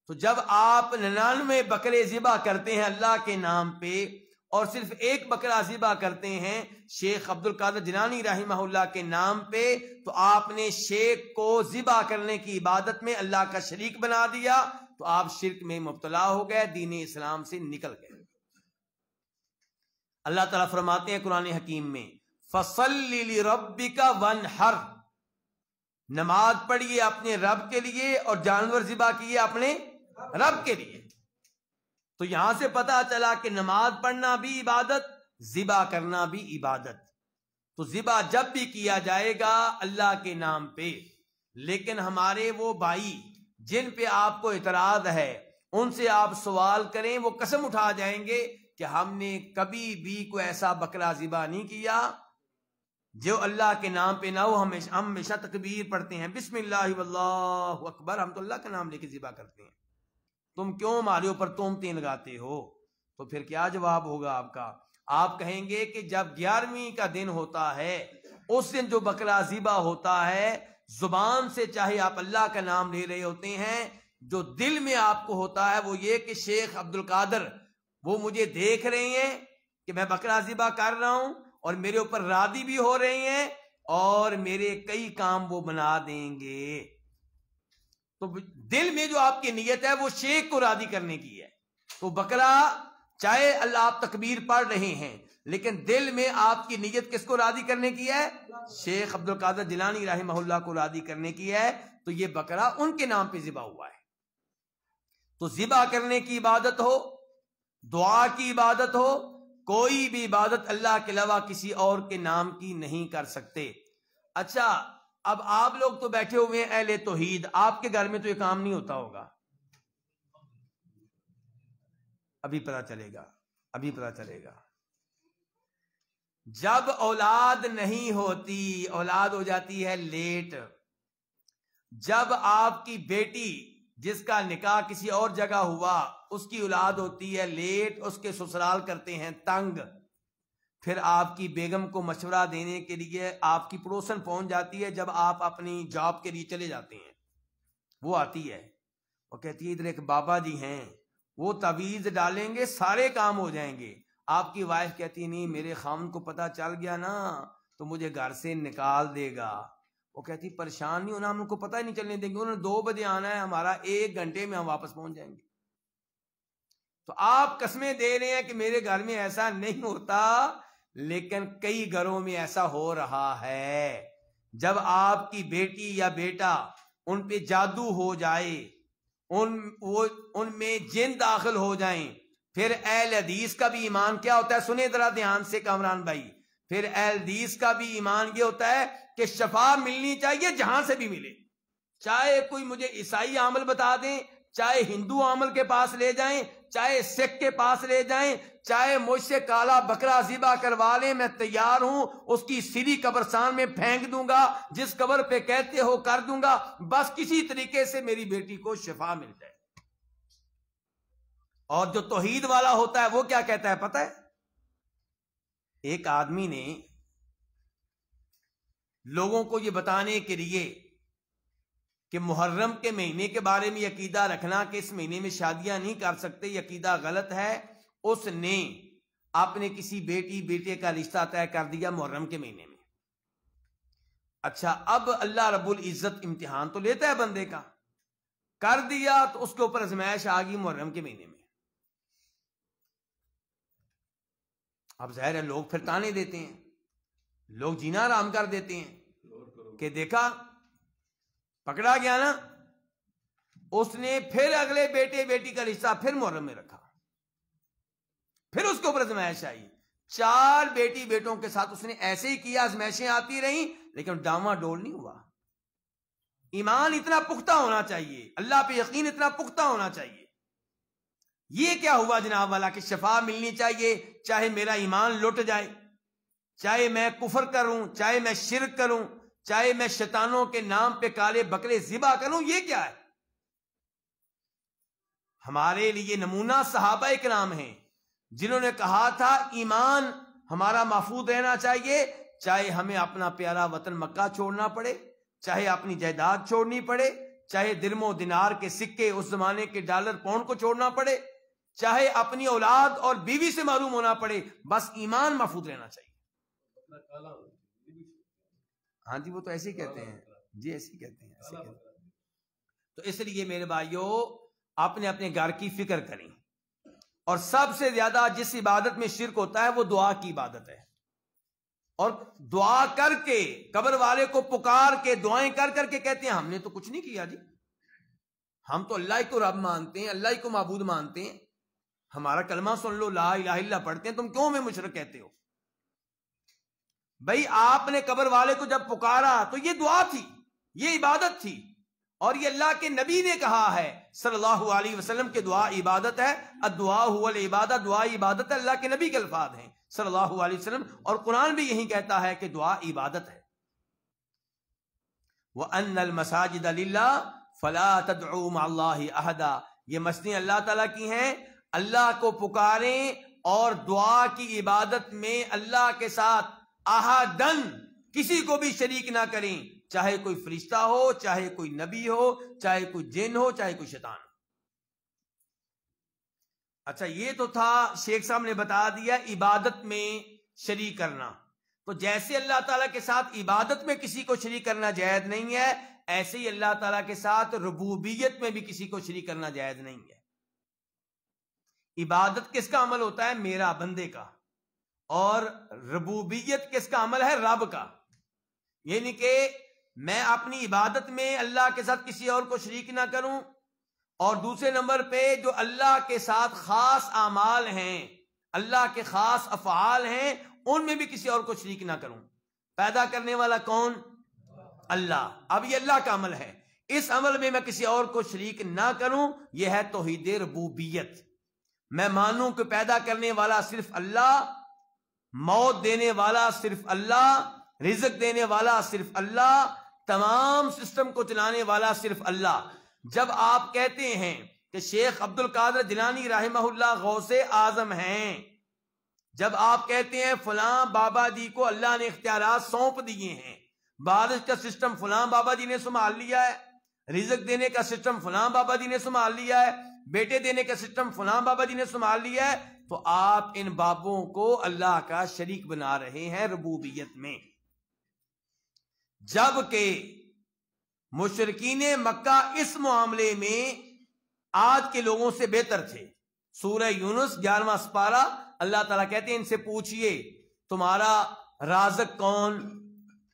تو جب آپ 99 بکرے ذبح کرتے ہیں اللہ کے نام پہ، اور صرف ایک بکرا ذبح کرتے ہیں شیخ عبد القادر جیلانی رحمہ اللہ کے نام پہ، تو آپ نے شیخ کو ذبح کرنے کی عبادت میں اللہ کا شریک بنا دیا، تو آپ شرک میں مبتلا ہو گئے، دین اسلام سے نکل گئے۔ اللہ تعالیٰ فرماتے ہیں قرآن حکیم میں فَصَلِّ لِرَبِّكَ وَانْحَرْ، نماز پڑھیے اپنے رب کے لیے اور جانور ذبح کیے اپنے رب کے لیے۔ تو یہاں سے پتا چلا کہ نماز پڑھنا بھی عبادت، ذبح کرنا بھی عبادت۔ تو ذبح جب بھی کیا جائے گا اللہ کے نام پہ، لیکن ہمارے وہ بھائی جن پہ آپ کو اعتراض ہے ان سے آپ سوال کریں، وہ قسم اٹھا جائیں گے کہ ہم نے کبھی بھی کوئی ایسا بکرا ذبح نہیں کیا جو اللہ کے نام پہ نہ ہو۔ ہم ہمیشہ تکبیر پڑھتے ہیں، بسم اللہ واللہ اکبر، ہم تو اللہ کا نام لے کے ذبح کرتے ہیں، تم کیوں ہمارے اوپر تہمتیں لگاتے ہو؟ تو پھر کیا جواب ہوگا آپ کا؟ آپ کہیں گے کہ جب 11ویں کا دن ہوتا ہے اس دن جو بکرا ذبح ہوتا ہے، زبان سے چاہے آپ اللہ کا نام لے رہے ہوتے ہیں، جو دل میں آپ کو ہوتا ہے وہ یہ کہ شیخ عبد القادر وہ مجھے دیکھ رہے ہیں کہ میں بکرا ذبح کر رہا ہوں اور میرے اوپر راضی بھی ہو رہے ہیں اور میرے کئی کام وہ بنا دیں گے۔ تو دل میں جو آپ کی نیت ہے وہ شیخ کو راضی کرنے کی ہے۔ تو بکرا چاہے اللہ آپ تکبیر پڑھ رہے ہیں لیکن دل میں آپ کی نیت کس کو راضی کرنے کی ہے؟ شیخ عبد القادر جیلانی رحمہ اللہ کو راضی کرنے کی ہے، تو یہ بکرا ان کے نام پہ ذبح ہوا ہے۔ تو ذبح کرنے کی عبادت ہو، دعا کی عبادت ہو، کوئی بھی عبادت اللہ کے علاوہ کسی اور کے نام کی نہیں کر سکتے۔ اچھا، اب آپ لوگ تو بیٹھے ہوئے ہیں اہل توحید، آپ کے گھر میں تو یہ کام نہیں ہوتا ہوگا، ابھی پتہ چلے گا، ابھی پتہ چلے گا۔ جب اولاد نہیں ہوتی، اولاد ہو جاتی ہے لیٹ۔ جب آپ کی بیٹی جس کا نکاح کسی اور جگہ ہوا اس کی اولاد ہوتی ہے لیٹ، اس کے سسرال کرتے ہیں تنگ، پھر آپ کی بیگم کو مشورہ دینے کے لیے آپ کی پڑوسن پہنچ جاتی ہے، جب آپ اپنی جاب کے لیے چلے جاتے ہیں، وہ آتی ہے، وہ کہتی ہے ادھر ایک بابا جی ہیں، وہ تعویذ ڈالیں گے سارے کام ہو جائیں گے۔ آپ کی وائف کہتی نہیں، میرے خاوند کو پتہ چل گیا نا تو مجھے گھر سے نکال دے گا۔ وہ کہتی پریشان نہیں ہونا، ہم ان کو پتہ ہی نہیں چلنے دیں گے، انہوں نے 2 بجے آنا ہے، ہمارا 1 گھنٹے میں ہم واپس پہنچ جائیں گے۔ تو آپ قسمیں دے رہے ہیں کہ میرے گھر میں ایسا نہیں ہوتا، لیکن کئی گھروں میں ایسا ہو رہا ہے۔ جب آپ کی بیٹی یا بیٹا ان پہ جادو ہو جائے، ان میں جن داخل ہو جائیں، پھر اہل حدیث کا بھی ایمان کیا ہوتا ہے؟ سنیں ذرا دھیان سے کامران بھائی، پھر اہل حدیث کا بھی ایمان یہ ہوتا ہے کہ شفا ملنی چاہیے جہاں سے بھی ملے، چاہے کوئی مجھے عیسائی عامل بتا دیں، چاہے ہندو عامل کے پاس لے جائیں، چاہے سکھ کے پاس لے جائیں، چاہے مجھ سے کالا بکرا ذبح کروا لیں، میں تیار ہوں، اس کی سیدھی قبرستان میں پھینک دوں گا، جس قبر پہ کہتے ہو کر دوں گا، بس کسی طریقے سے میری بیٹی کو شفا مل جائے۔ اور جو توحید والا ہوتا ہے وہ کیا کہتا ہے پتہ ہے؟ ایک آدمی نے لوگوں کو یہ بتانے کے لیے کہ محرم کے مہینے کے بارے میں عقیدہ رکھنا کہ اس مہینے میں شادیاں نہیں کر سکتے، یہ عقیدہ غلط ہے، اس نے اپنے کسی بیٹے کا رشتہ طے کر دیا محرم کے مہینے میں۔ اچھا، اب اللہ رب العزت امتحان تو لیتا ہے بندے کا، کر دیا تو اس کے اوپر آزمائش آ گئی محرم کے مہینے میں۔ اب ظاہر ہے لوگ پھر تانے دیتے ہیں، لوگ جینا آرام کر دیتے ہیں کہ دیکھا پکڑا گیا نا، اس نے پھر اگلے بیٹی کا رشتہ پھر محرم میں رکھا، پھر اس کے اوپر آزمائش آئی۔ 4 بیٹوں کے ساتھ اس نے ایسے ہی کیا، آزمائشیں آتی رہیں لیکن ڈاما ڈول نہیں ہوا۔ ایمان اتنا پختہ ہونا چاہیے، اللہ پہ یقین اتنا پختہ ہونا چاہیے۔ یہ کیا ہوا جناب والا کہ شفا ملنی چاہیے، چاہے میرا ایمان لٹ جائے، چاہے میں کفر کروں، چاہے میں شرک کروں، چاہے میں شیطانوں کے نام پہ کالے بکرے ذبح کروں، یہ کیا ہے؟ ہمارے لیے نمونہ صحابہ کرام ہیں جنہوں نے کہا تھا ایمان ہمارا محفوظ رہنا چاہیے، چاہے ہمیں اپنا پیارا وطن مکہ چھوڑنا پڑے، چاہے اپنی جائیداد چھوڑنی پڑے، چاہے درم و دینار کے سکے، اس زمانے کے ڈالر پاؤنڈ کو چھوڑنا پڑے، چاہے اپنی اولاد اور بیوی سے معلوم ہونا پڑے، بس ایمان محفوظ رہنا چاہیے۔ ہاں جی، وہ تو ایسے ہی کہتے ہیں جی، ایسے ہی کہتے ہیں، ایسے کہتے ہیں۔ تو اس لیے میرے بھائیوں، اپنے اپنے گھر کی فکر کریں، اور سب سے زیادہ جس عبادت میں شرک ہوتا ہے وہ دعا کی عبادت ہے، اور دعا کر کے قبر والے کو پکار کے دعائیں کر کر کے کہتے ہیں ہم نے تو کچھ نہیں کیا جی، ہم تو اللہ کو رب مانتے ہیں، اللہ کو معبود مانتے ہیں، ہمارا کلمہ سن لو، لا الہ الا اللہ پڑھتے ہیں، تم کیوں ہمیں مشرک کہتے ہو؟ بھائی آپ نے قبر والے کو جب پکارا تو یہ دعا تھی، یہ عبادت تھی، اور یہ اللہ کے نبی نے کہا ہے صلی اللہ علیہ وسلم کہ دعا عبادت ہے، الدعاء هو العبادہ، دعا عبادت ہے، اللہ کے نبی کے الفاظ ہیں صلی اللہ علیہ وسلم، اور قرآن بھی یہی کہتا ہے کہ دعا عبادت ہے۔ وَأَنَّ الْمَسَاجِدَ لِلَّهِ فَلَا تَدْعُوا مَعَ اللَّهِ أَحَدًا، یہ مسجدیں اللہ تعالیٰ کی ہیں، اللہ کو پکاریں اور دعا کی عبادت میں اللہ کے ساتھ احدن، کسی کو بھی شریک نہ کریں، چاہے کوئی فرشتہ ہو، چاہے کوئی نبی ہو، چاہے کوئی جن ہو، چاہے کوئی شیطان ہو۔ اچھا، یہ تو تھا شیخ صاحب نے بتا دیا عبادت میں شریک کرنا، تو جیسے اللہ تعالیٰ کے ساتھ عبادت میں کسی کو شریک کرنا جائز نہیں ہے، ایسے ہی اللہ تعالیٰ کے ساتھ ربوبیت میں بھی کسی کو شریک کرنا جائز نہیں ہے۔ عبادت کس کا عمل ہوتا ہے؟ میرا، بندے کا، اور ربوبیت کس کا عمل ہے؟ رب کا۔ یعنی کہ میں اپنی عبادت میں اللہ کے ساتھ کسی اور کو شریک نہ کروں، اور دوسرے نمبر پہ جو اللہ کے ساتھ خاص اعمال ہیں، اللہ کے خاص افعال ہیں، ان میں بھی کسی اور کو شریک نہ کروں۔ پیدا کرنے والا کون؟ اللہ۔ اب یہ اللہ کا عمل ہے، اس عمل میں میں کسی اور کو شریک نہ کروں، یہ ہے توحید ربوبیت۔ میں مانوں کہ پیدا کرنے والا صرف اللہ، موت دینے والا صرف اللہ، رزق دینے والا صرف اللہ، تمام سسٹم کو چلانے والا صرف اللہ۔ جب آپ کہتے ہیں کہ شیخ عبد القادر جیلانی رحمہ اللہ غوث اعظم ہیں، جب آپ کہتے ہیں فلاں بابا جی کو اللہ نے اختیارات سونپ دیے ہیں، بارش کا سسٹم فلاں بابا جی نے سنبھال لیا ہے، رزق دینے کا سسٹم فلاں بابا جی نے سنبھال لیا ہے، بیٹے دینے کا سسٹم فلاں بابا جی نے سنبھال لیا ہے، تو آپ ان بابوں کو اللہ کا شریک بنا رہے ہیں ربوبیت میں۔ جبکہ مشرکین مکہ اس معاملے میں آج کے لوگوں سے بہتر تھے۔ سورہ یونس 11واں سپارہ، اللہ تعالیٰ کہتے ہیں ان سے پوچھئے تمہارا رازق کون،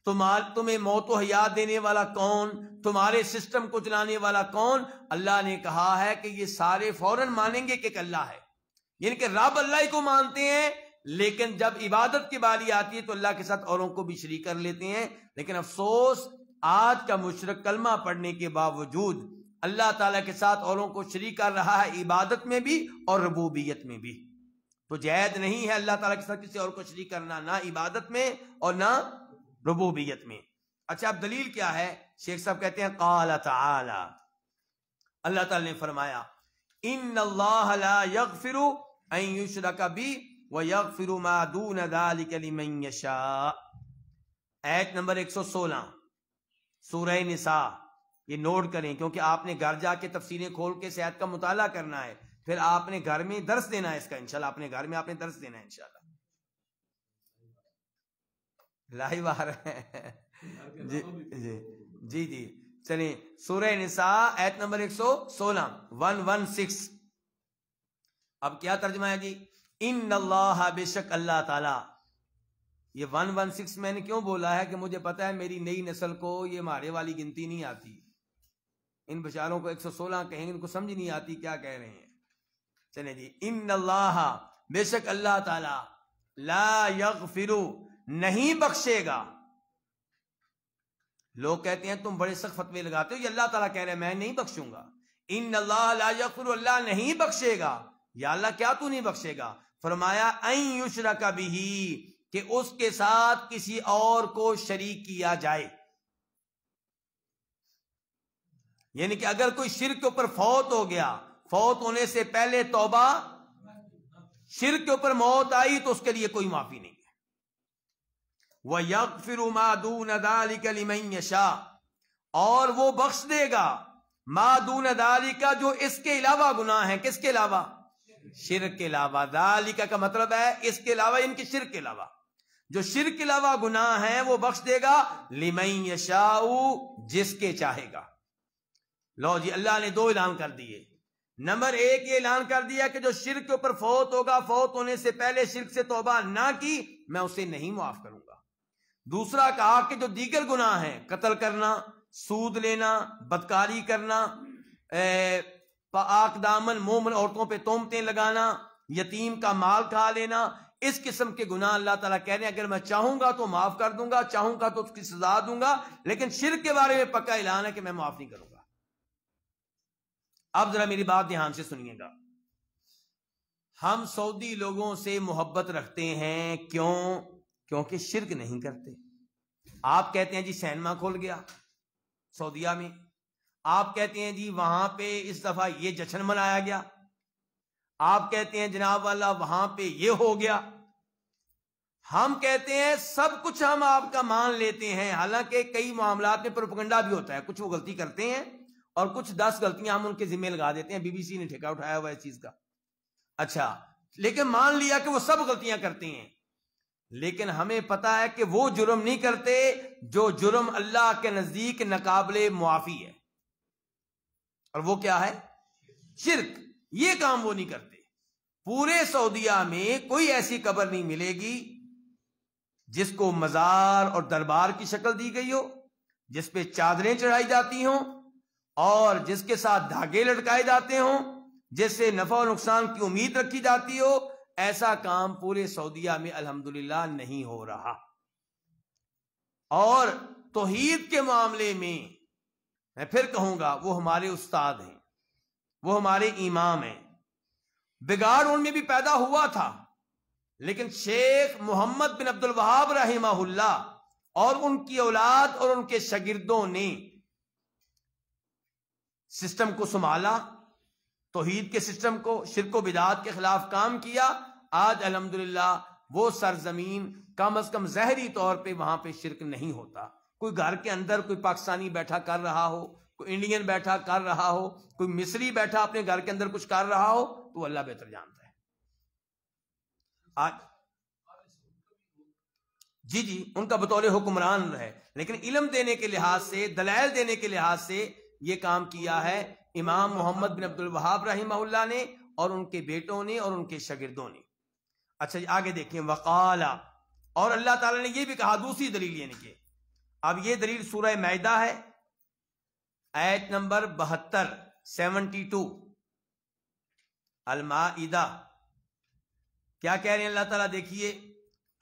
تمہیں موت و حیات دینے والا کون، تمہارے سسٹم کو چلانے والا کون؟ اللہ نے کہا ہے کہ یہ سارے فوراً مانیں گے کہ ایک اللہ ہے، یعنی کہ رب اللہ کو مانتے ہیں، لیکن جب عبادت کی باری آتی ہے تو اللہ کے ساتھ اوروں کو بھی شریک کر لیتے ہیں۔ لیکن افسوس، آج کا مشرک کلمہ پڑھنے کے باوجود اللہ تعالیٰ کے ساتھ اوروں کو شریک کر رہا ہے، عبادت میں بھی اور ربوبیت میں بھی۔ تو جائز نہیں ہے اللہ تعالیٰ کے ساتھ کسی اور کو شریک کرنا، نہ عبادت میں اور نہ ربوبیت میں۔ اچھا، اب دلیل کیا ہے؟ شیخ صاحب کہتے ہیں قال تعالی، اللہ تعالیٰ نے فرمایا ان اللہ لا یغفر ان یشرک بہ ویغفر ما دون ذلک لمن یشاء، آیت نمبر 116 سورہ نساء۔ یہ نوٹ کریں کیونکہ آپ نے گھر جا کے تفسیریں کھول کے اس آیت کا مطالعہ کرنا ہے، پھر آپ نے گھر میں درس دینا ہے اس کا، انشاءاللہ اپنے گھر میں آپ نے درس دینا ہے انشاءاللہ۔ لائیو آ رہے ہیں جی جی جی جی، چلیں سورہ نساء آیت نمبر 116 116۔ اب کیا ترجمہ ہے جی؟ ان اللہ، بے شک اللہ تعالی۔ یہ 116 میں نے کیوں بولا ہے کہ مجھے پتا ہے میری نئی نسل کو یہ مارے والی گنتی نہیں آتی، ان بشاروں کو 116 کہیں گے، ان کو سمجھ نہیں آتی کیا کہہ رہے ہیں۔ چلیں جی، ان اللہ، بے شک اللہ تعالی، لا یغفر، نہیں بخشے گا۔ لوگ کہتے ہیں تم بڑے سخت فتوے لگاتے ہو، یہ اللہ تعالیٰ کہہ رہے ہیں میں نہیں بخشوں گا۔ ان اللہ لا یغفر، اللہ نہیں بخشے گا۔ یا اللہ کیا تو نہیں بخشے گا؟ فرمایا ان یشرک بہ، کہ اس کے ساتھ کسی اور کو شریک کیا جائے، یعنی کہ اگر کوئی شرک کے اوپر فوت ہو گیا، فوت ہونے سے پہلے توبہ، شرک کے اوپر موت آئی تو اس کے لیے کوئی معافی نہیں ہے۔ وَيَغْفِرُ مَا دُونَ ذَلِكَ لِمَن يَشَاءُ، اور وہ بخش دے گا، ما دون ذالک، جو اس کے علاوہ گناہ ہیں۔ کس کے علاوہ؟ شرک کے علاوہ. ذالک کا مطلب ہے اس کے علاوہ، ان کے شرک کے علاوہ. جو شرک کے علاوہ گناہ ہیں وہ بخش دے گا لمن یشاء، جس کے چاہے گا. لو جی، اللہ نے 2 اعلان کر دیے. نمبر 1 یہ اعلان کر دیا کہ جو شرک کے اوپر فوت ہوگا، فوت ہونے سے پہلے شرک سے توبہ نہ کی، میں اسے نہیں معاف کروں گا. دوسرا کہا کہ جو دیگر گناہ ہیں، قتل کرنا، سود لینا، بدکاری کرنا، پاک دامن مومن عورتوں پہ تہمتیں لگانا، یتیم کا مال کھا لینا، اس قسم کے گناہ اللہ تعالیٰ کہہ رہے ہیں اگر میں چاہوں گا تو معاف کر دوں گا، چاہوں گا تو اس کی سزا دوں گا، لیکن شرک کے بارے میں پکا اعلان ہے کہ میں معاف نہیں کروں گا. اب ذرا میری بات دھیان سے سنیے گا. ہم سعودی لوگوں سے محبت رکھتے ہیں، کیوں؟ کیونکہ شرک نہیں کرتے. آپ کہتے ہیں جی سینما کھل گیا سعودیہ میں، آپ کہتے ہیں جی وہاں پہ اس دفعہ یہ جشن منایا گیا، آپ کہتے ہیں جناب والا وہاں پہ یہ ہو گیا. ہم کہتے ہیں سب کچھ ہم آپ کا مان لیتے ہیں، حالانکہ کئی معاملات میں پروپیگنڈا بھی ہوتا ہے. کچھ وہ غلطی کرتے ہیں اور کچھ 10 غلطیاں ہم ان کے ذمہ لگا دیتے ہیں. BBC نے ٹھیکہ اٹھایا ہوا ہے اس چیز کا. اچھا، لیکن مان لیا کہ وہ سب غلطیاں کرتے ہیں، لیکن ہمیں پتا ہے کہ وہ جرم نہیں کرتے جو جرم اللہ کے نزدیک ناقابل معافی ہے. اور وہ کیا ہے؟ شرک. یہ کام وہ نہیں کرتے. پورے سعودیہ میں کوئی ایسی قبر نہیں ملے گی جس کو مزار اور دربار کی شکل دی گئی ہو، جس پہ چادریں چڑھائی جاتی ہوں اور جس کے ساتھ دھاگے لٹکائے جاتے ہوں، جس سے نفع و نقصان کی امید رکھی جاتی ہو. ایسا کام پورے سعودیہ میں الحمدللہ نہیں ہو رہا. اور توحید کے معاملے میں میں پھر کہوں گا وہ ہمارے استاد ہیں، وہ ہمارے امام ہیں. بگاڑ ان میں بھی پیدا ہوا تھا، لیکن شیخ محمد بن عبد الوہاب رحمہ اللہ اور ان کی اولاد اور ان کے شاگردوں نے سسٹم کو سنبھالا، توحید کے سسٹم کو، شرک و بدعات کے خلاف کام کیا. آج الحمدللہ وہ سرزمین کم از کم ظاہری طور پہ وہاں پہ شرک نہیں ہوتا. کوئی گھر کے اندر کوئی پاکستانی بیٹھا کر رہا ہو، کوئی انڈین بیٹھا کر رہا ہو، کوئی مصری بیٹھا اپنے گھر کے اندر کچھ کر رہا ہو، تو اللہ بہتر جانتا ہے. آج جی ان کا بطور حکمران ہے، لیکن علم دینے کے لحاظ سے، دلائل دینے کے لحاظ سے یہ کام کیا ہے امام محمد بن عبد الوہاب رحمہ اللہ نے اور ان کے بیٹوں نے اور ان کے شاگردوں نے. اچھا جی آگے دیکھیں. وقالا، اور اللہ تعالیٰ نے یہ بھی کہا، دوسری دلیل یعنی کہ اب یہ دلیل سورہ مائدہ ہے، آیت نمبر 72 72 المائدہ. کیا کہہ رہے ہیں اللہ تعالیٰ؟ دیکھیے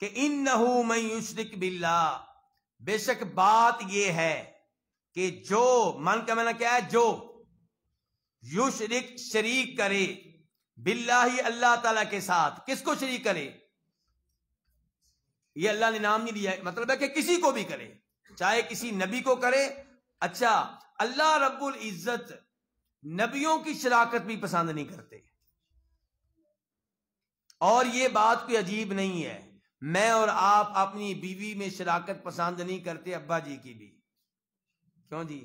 کہ انہو من یشرک باللہ، بے شک بات یہ ہے کہ جو، من کا معنی کیا ہے؟ جو، یشرک شریک کرے، باللہ اللہ تعالیٰ کے ساتھ. کس کو شریک کرے؟ یہ اللہ نے نام نہیں دیا، مطلب ہے کہ کسی کو بھی کرے، چاہے کسی نبی کو کرے. اچھا، اللہ رب العزت نبیوں کی شراکت بھی پسند نہیں کرتے. اور یہ بات کوئی عجیب نہیں ہے، میں اور آپ اپنی بیوی میں شراکت پسند نہیں کرتے، ابا جی کی بھی. کیوں جی؟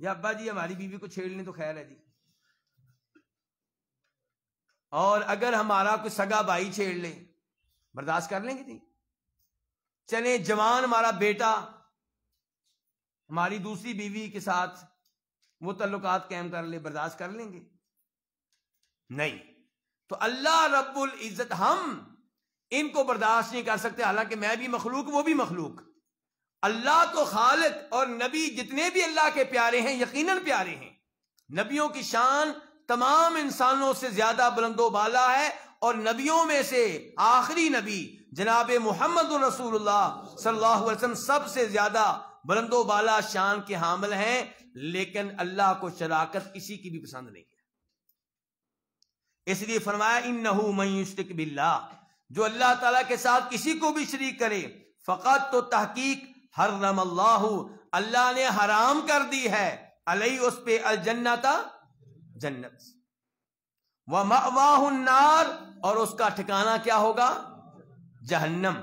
یا ابا جی ہماری بیوی کو چھیڑ لیں تو خیر ہے جی. اور اگر ہمارا کوئی سگا بھائی چھیڑ لے، برداشت کر لیں گے جی؟ چلیں جوان ہمارا بیٹا ہماری دوسری بیوی کے ساتھ وہ تعلقات قائم کر لے، برداشت کر لیں گے؟ نہیں. تو اللہ رب العزت ہم ان کو برداشت نہیں کر سکتے، حالانکہ میں بھی مخلوق، وہ بھی مخلوق. اللہ تو خالق، اور نبی جتنے بھی اللہ کے پیارے ہیں یقیناً پیارے ہیں. نبیوں کی شان تمام انسانوں سے زیادہ بلند و بالا ہے، اور نبیوں میں سے آخری نبی جناب محمد رسول اللہ صلی اللہ علیہ وسلم سب سے زیادہ بلند و بالا شان کے حامل ہیں. لیکن اللہ کو شراکت کسی کی بھی پسند نہیں ہے، اس لیے فرمایا انہو من یشرک باللہ، جو اللہ تعالیٰ کے ساتھ کسی کو بھی شریک کرے، فقط تو تحقیق حرم اللہ، اللہ نے حرام کر دی ہے، علیہ اس پہ الجنت، جنت، ومأواہ النار، اور اس کا ٹھکانہ کیا ہوگا؟ جہنم.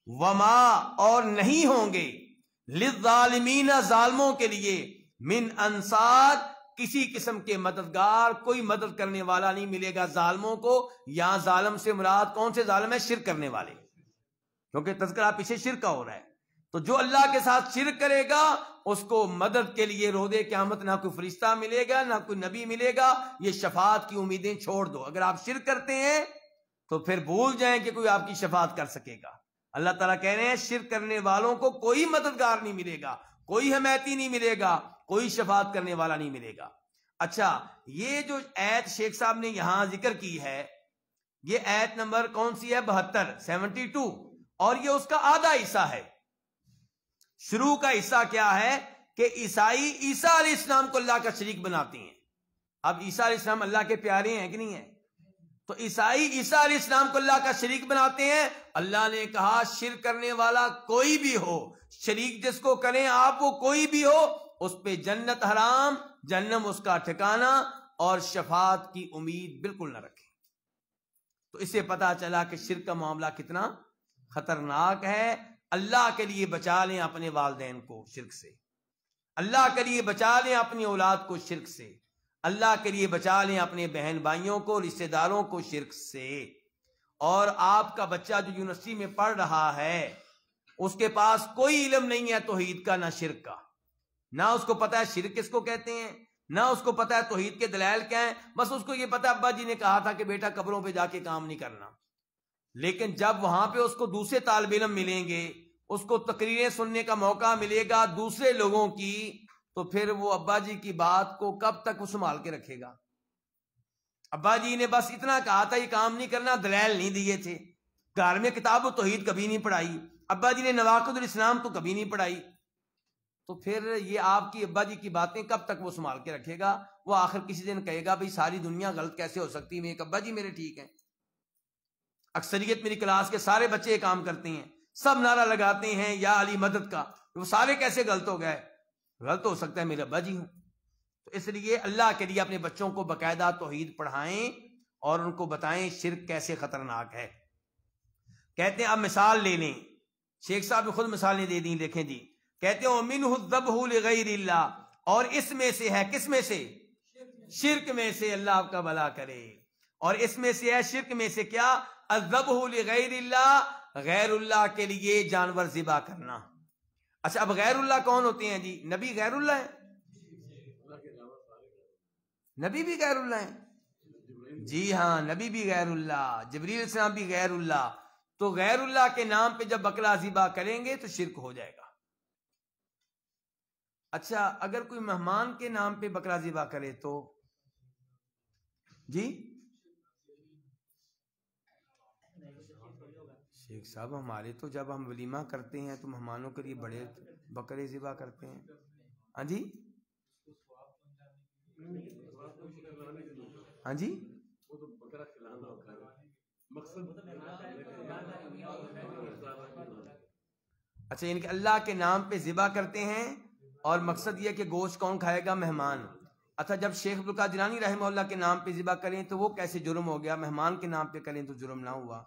وما، اور نہیں ہوں گے، للظالمین، ظالموں کے لیے، من انصار، کسی قسم کے مددگار، کوئی مدد کرنے والا نہیں ملے گا ظالموں کو۔ یہاں ظالم سے مراد کون سے ظالم ہے؟ شرک کرنے والے، کیونکہ تذکرہ پیچھے شرک کا ہو رہا ہے۔ تو جو اللہ کے ساتھ شرک کرے گا اس کو مدد کے لیے روز قیامت نہ کوئی فرشتہ ملے گا، نہ کوئی نبی ملے گا۔ یہ شفاعت کی امیدیں چھوڑ دو۔ اگر آپ شرک کرتے ہیں تو پھر بھول جائیں کہ کوئی آپ کی شفاعت کر سکے گا۔ اللہ تعالیٰ کہہ رہے ہیں شرک کرنے والوں کو کوئی مددگار نہیں ملے گا، کوئی حمایتی نہیں ملے گا، کوئی شفاعت کرنے والا نہیں ملے گا۔ اچھا، یہ جو آیت شیخ صاحب نے یہاں ذکر کی ہے، یہ آیت نمبر کون سی ہے؟ 72، 72، اور یہ اس کا آدھا حصہ ہے۔ شروع کا حصہ کیا ہے کہ عیسائی عیسیٰ علیہ السلام کو اللہ کا شریک بناتے ہیں۔ اب عیسیٰ علیہ السلام اللہ کے پیارے ہیں کہ نہیں ہیں؟ تو عیسائی عیسیٰ علیہ السلام کو اللہ کا شریک بناتے ہیں۔ اللہ نے کہا شرک کرنے والا کوئی بھی ہو، شریک جس کو کریں آپ، وہ کوئی بھی ہو، اس پہ جنت حرام، جہنم اس کا ٹھکانہ، اور شفاعت کی امید بالکل نہ رکھیں۔ تو اس سے پتا چلا کہ شرک کا معاملہ کتنا خطرناک ہے۔ اللہ کے لیے بچا لیں اپنے والدین کو شرک سے، اللہ کے لیے بچا لیں اپنی اولاد کو شرک سے، اللہ کے لیے بچا لیں اپنے بہن بھائیوں کو، رشتہ داروں کو شرک سے۔ اور آپ کا بچہ جو یونیورسٹی میں پڑھ رہا ہے، اس کے پاس کوئی علم نہیں ہے توحید کا نہ شرک کا، نہ اس کو پتا ہے شرک کس کو کہتے ہیں، نہ اس کو پتا ہے توحید کے دلائل کیا ہیں۔ بس اس کو یہ پتا ابا جی نے کہا تھا کہ بیٹا قبروں پہ جا کے کام نہیں کرنا۔ لیکن جب وہاں پہ اس کو دوسرے طالب علم ملیں گے، اس کو تقریریں سننے کا موقع ملے گا دوسرے لوگوں کی، تو پھر وہ ابا جی کی بات کو کب تک وہ سنبھال کے رکھے گا؟ ابا جی نے بس اتنا کہا تھا یہ کام نہیں کرنا، دلائل نہیں دیے تھے، گھر میں کتاب و توحید کبھی نہیں پڑھائی، ابا جی نے نواقض الاسلام تو کبھی نہیں پڑھائی، تو پھر یہ آپ کی ابا جی کی باتیں کب تک وہ سنبھال کے رکھے گا؟ وہ آخر کسی دن کہے گا بھئی ساری دنیا غلط کیسے ہو سکتی ہے، ایک ابا جی میرے ٹھیک ہیں، اکثریت میری کلاس کے سارے بچے کام کرتے ہیں، سب نعرہ لگاتے ہیں یا علی مدد کا، وہ سارے کیسے غلط ہو گئے؟ غلط ہو سکتا ہے میرے ابا جی ہوں۔ تو اس لیے اللہ کے لیے اپنے بچوں کو باقاعدہ توحید پڑھائیں اور ان کو بتائیں شرک کیسے خطرناک ہے۔ کہتے ہیں اب مثال لے لیں، شیخ صاحب نے خود مثالیں دے دیں، دیکھیں جی، کہتے ہیں وَمِنْهُ الذَّبْحُ لِغَيْرِ اللَّهِ، اور اس میں سے ہے، کس میں سے؟ شرک میں سے، اللہ آپ کا بھلا کرے، اور اس میں سے ہے شرک میں سے کیا؟ الذَّبْحُ لِغَيْرِ اللَّهِ، غیر اللہ کے لیے جانور ذبح کرنا۔ اچھا، اب غیر اللہ کون ہوتے ہیں جی؟ نبی غیر اللہ ہے؟ نبی بھی غیر اللہ ہے؟ جی ہاں، نبی بھی غیر اللہ، جبریل علیہ السلام بھی غیر اللہ۔ تو غیر اللہ کے نام پہ جب بکرا ذبح کریں گے تو شرک ہو جائے گا۔ اچھا، اگر کوئی مہمان کے نام پہ بکرا ذبح کرے تو جی شیخ صاحب ہمارے تو جب ہم ولیمہ کرتے ہیں تو مہمانوں کے لیے بڑے بکرے ذبح کرتے ہیں۔ ہاں جی، ہاں جی، اچھا، یعنی کہ اللہ کے نام پہ ذبح کرتے ہیں اور مقصد یہ کہ گوشت کون کھائے گا؟ مہمان۔ اچھا، جب شیخ عبدالقادر جیلانی رحمہ اللہ کے نام پہ ذبح کریں تو وہ کیسے جرم ہو گیا؟ مہمان کے نام پہ کریں تو جرم نہ ہوا؟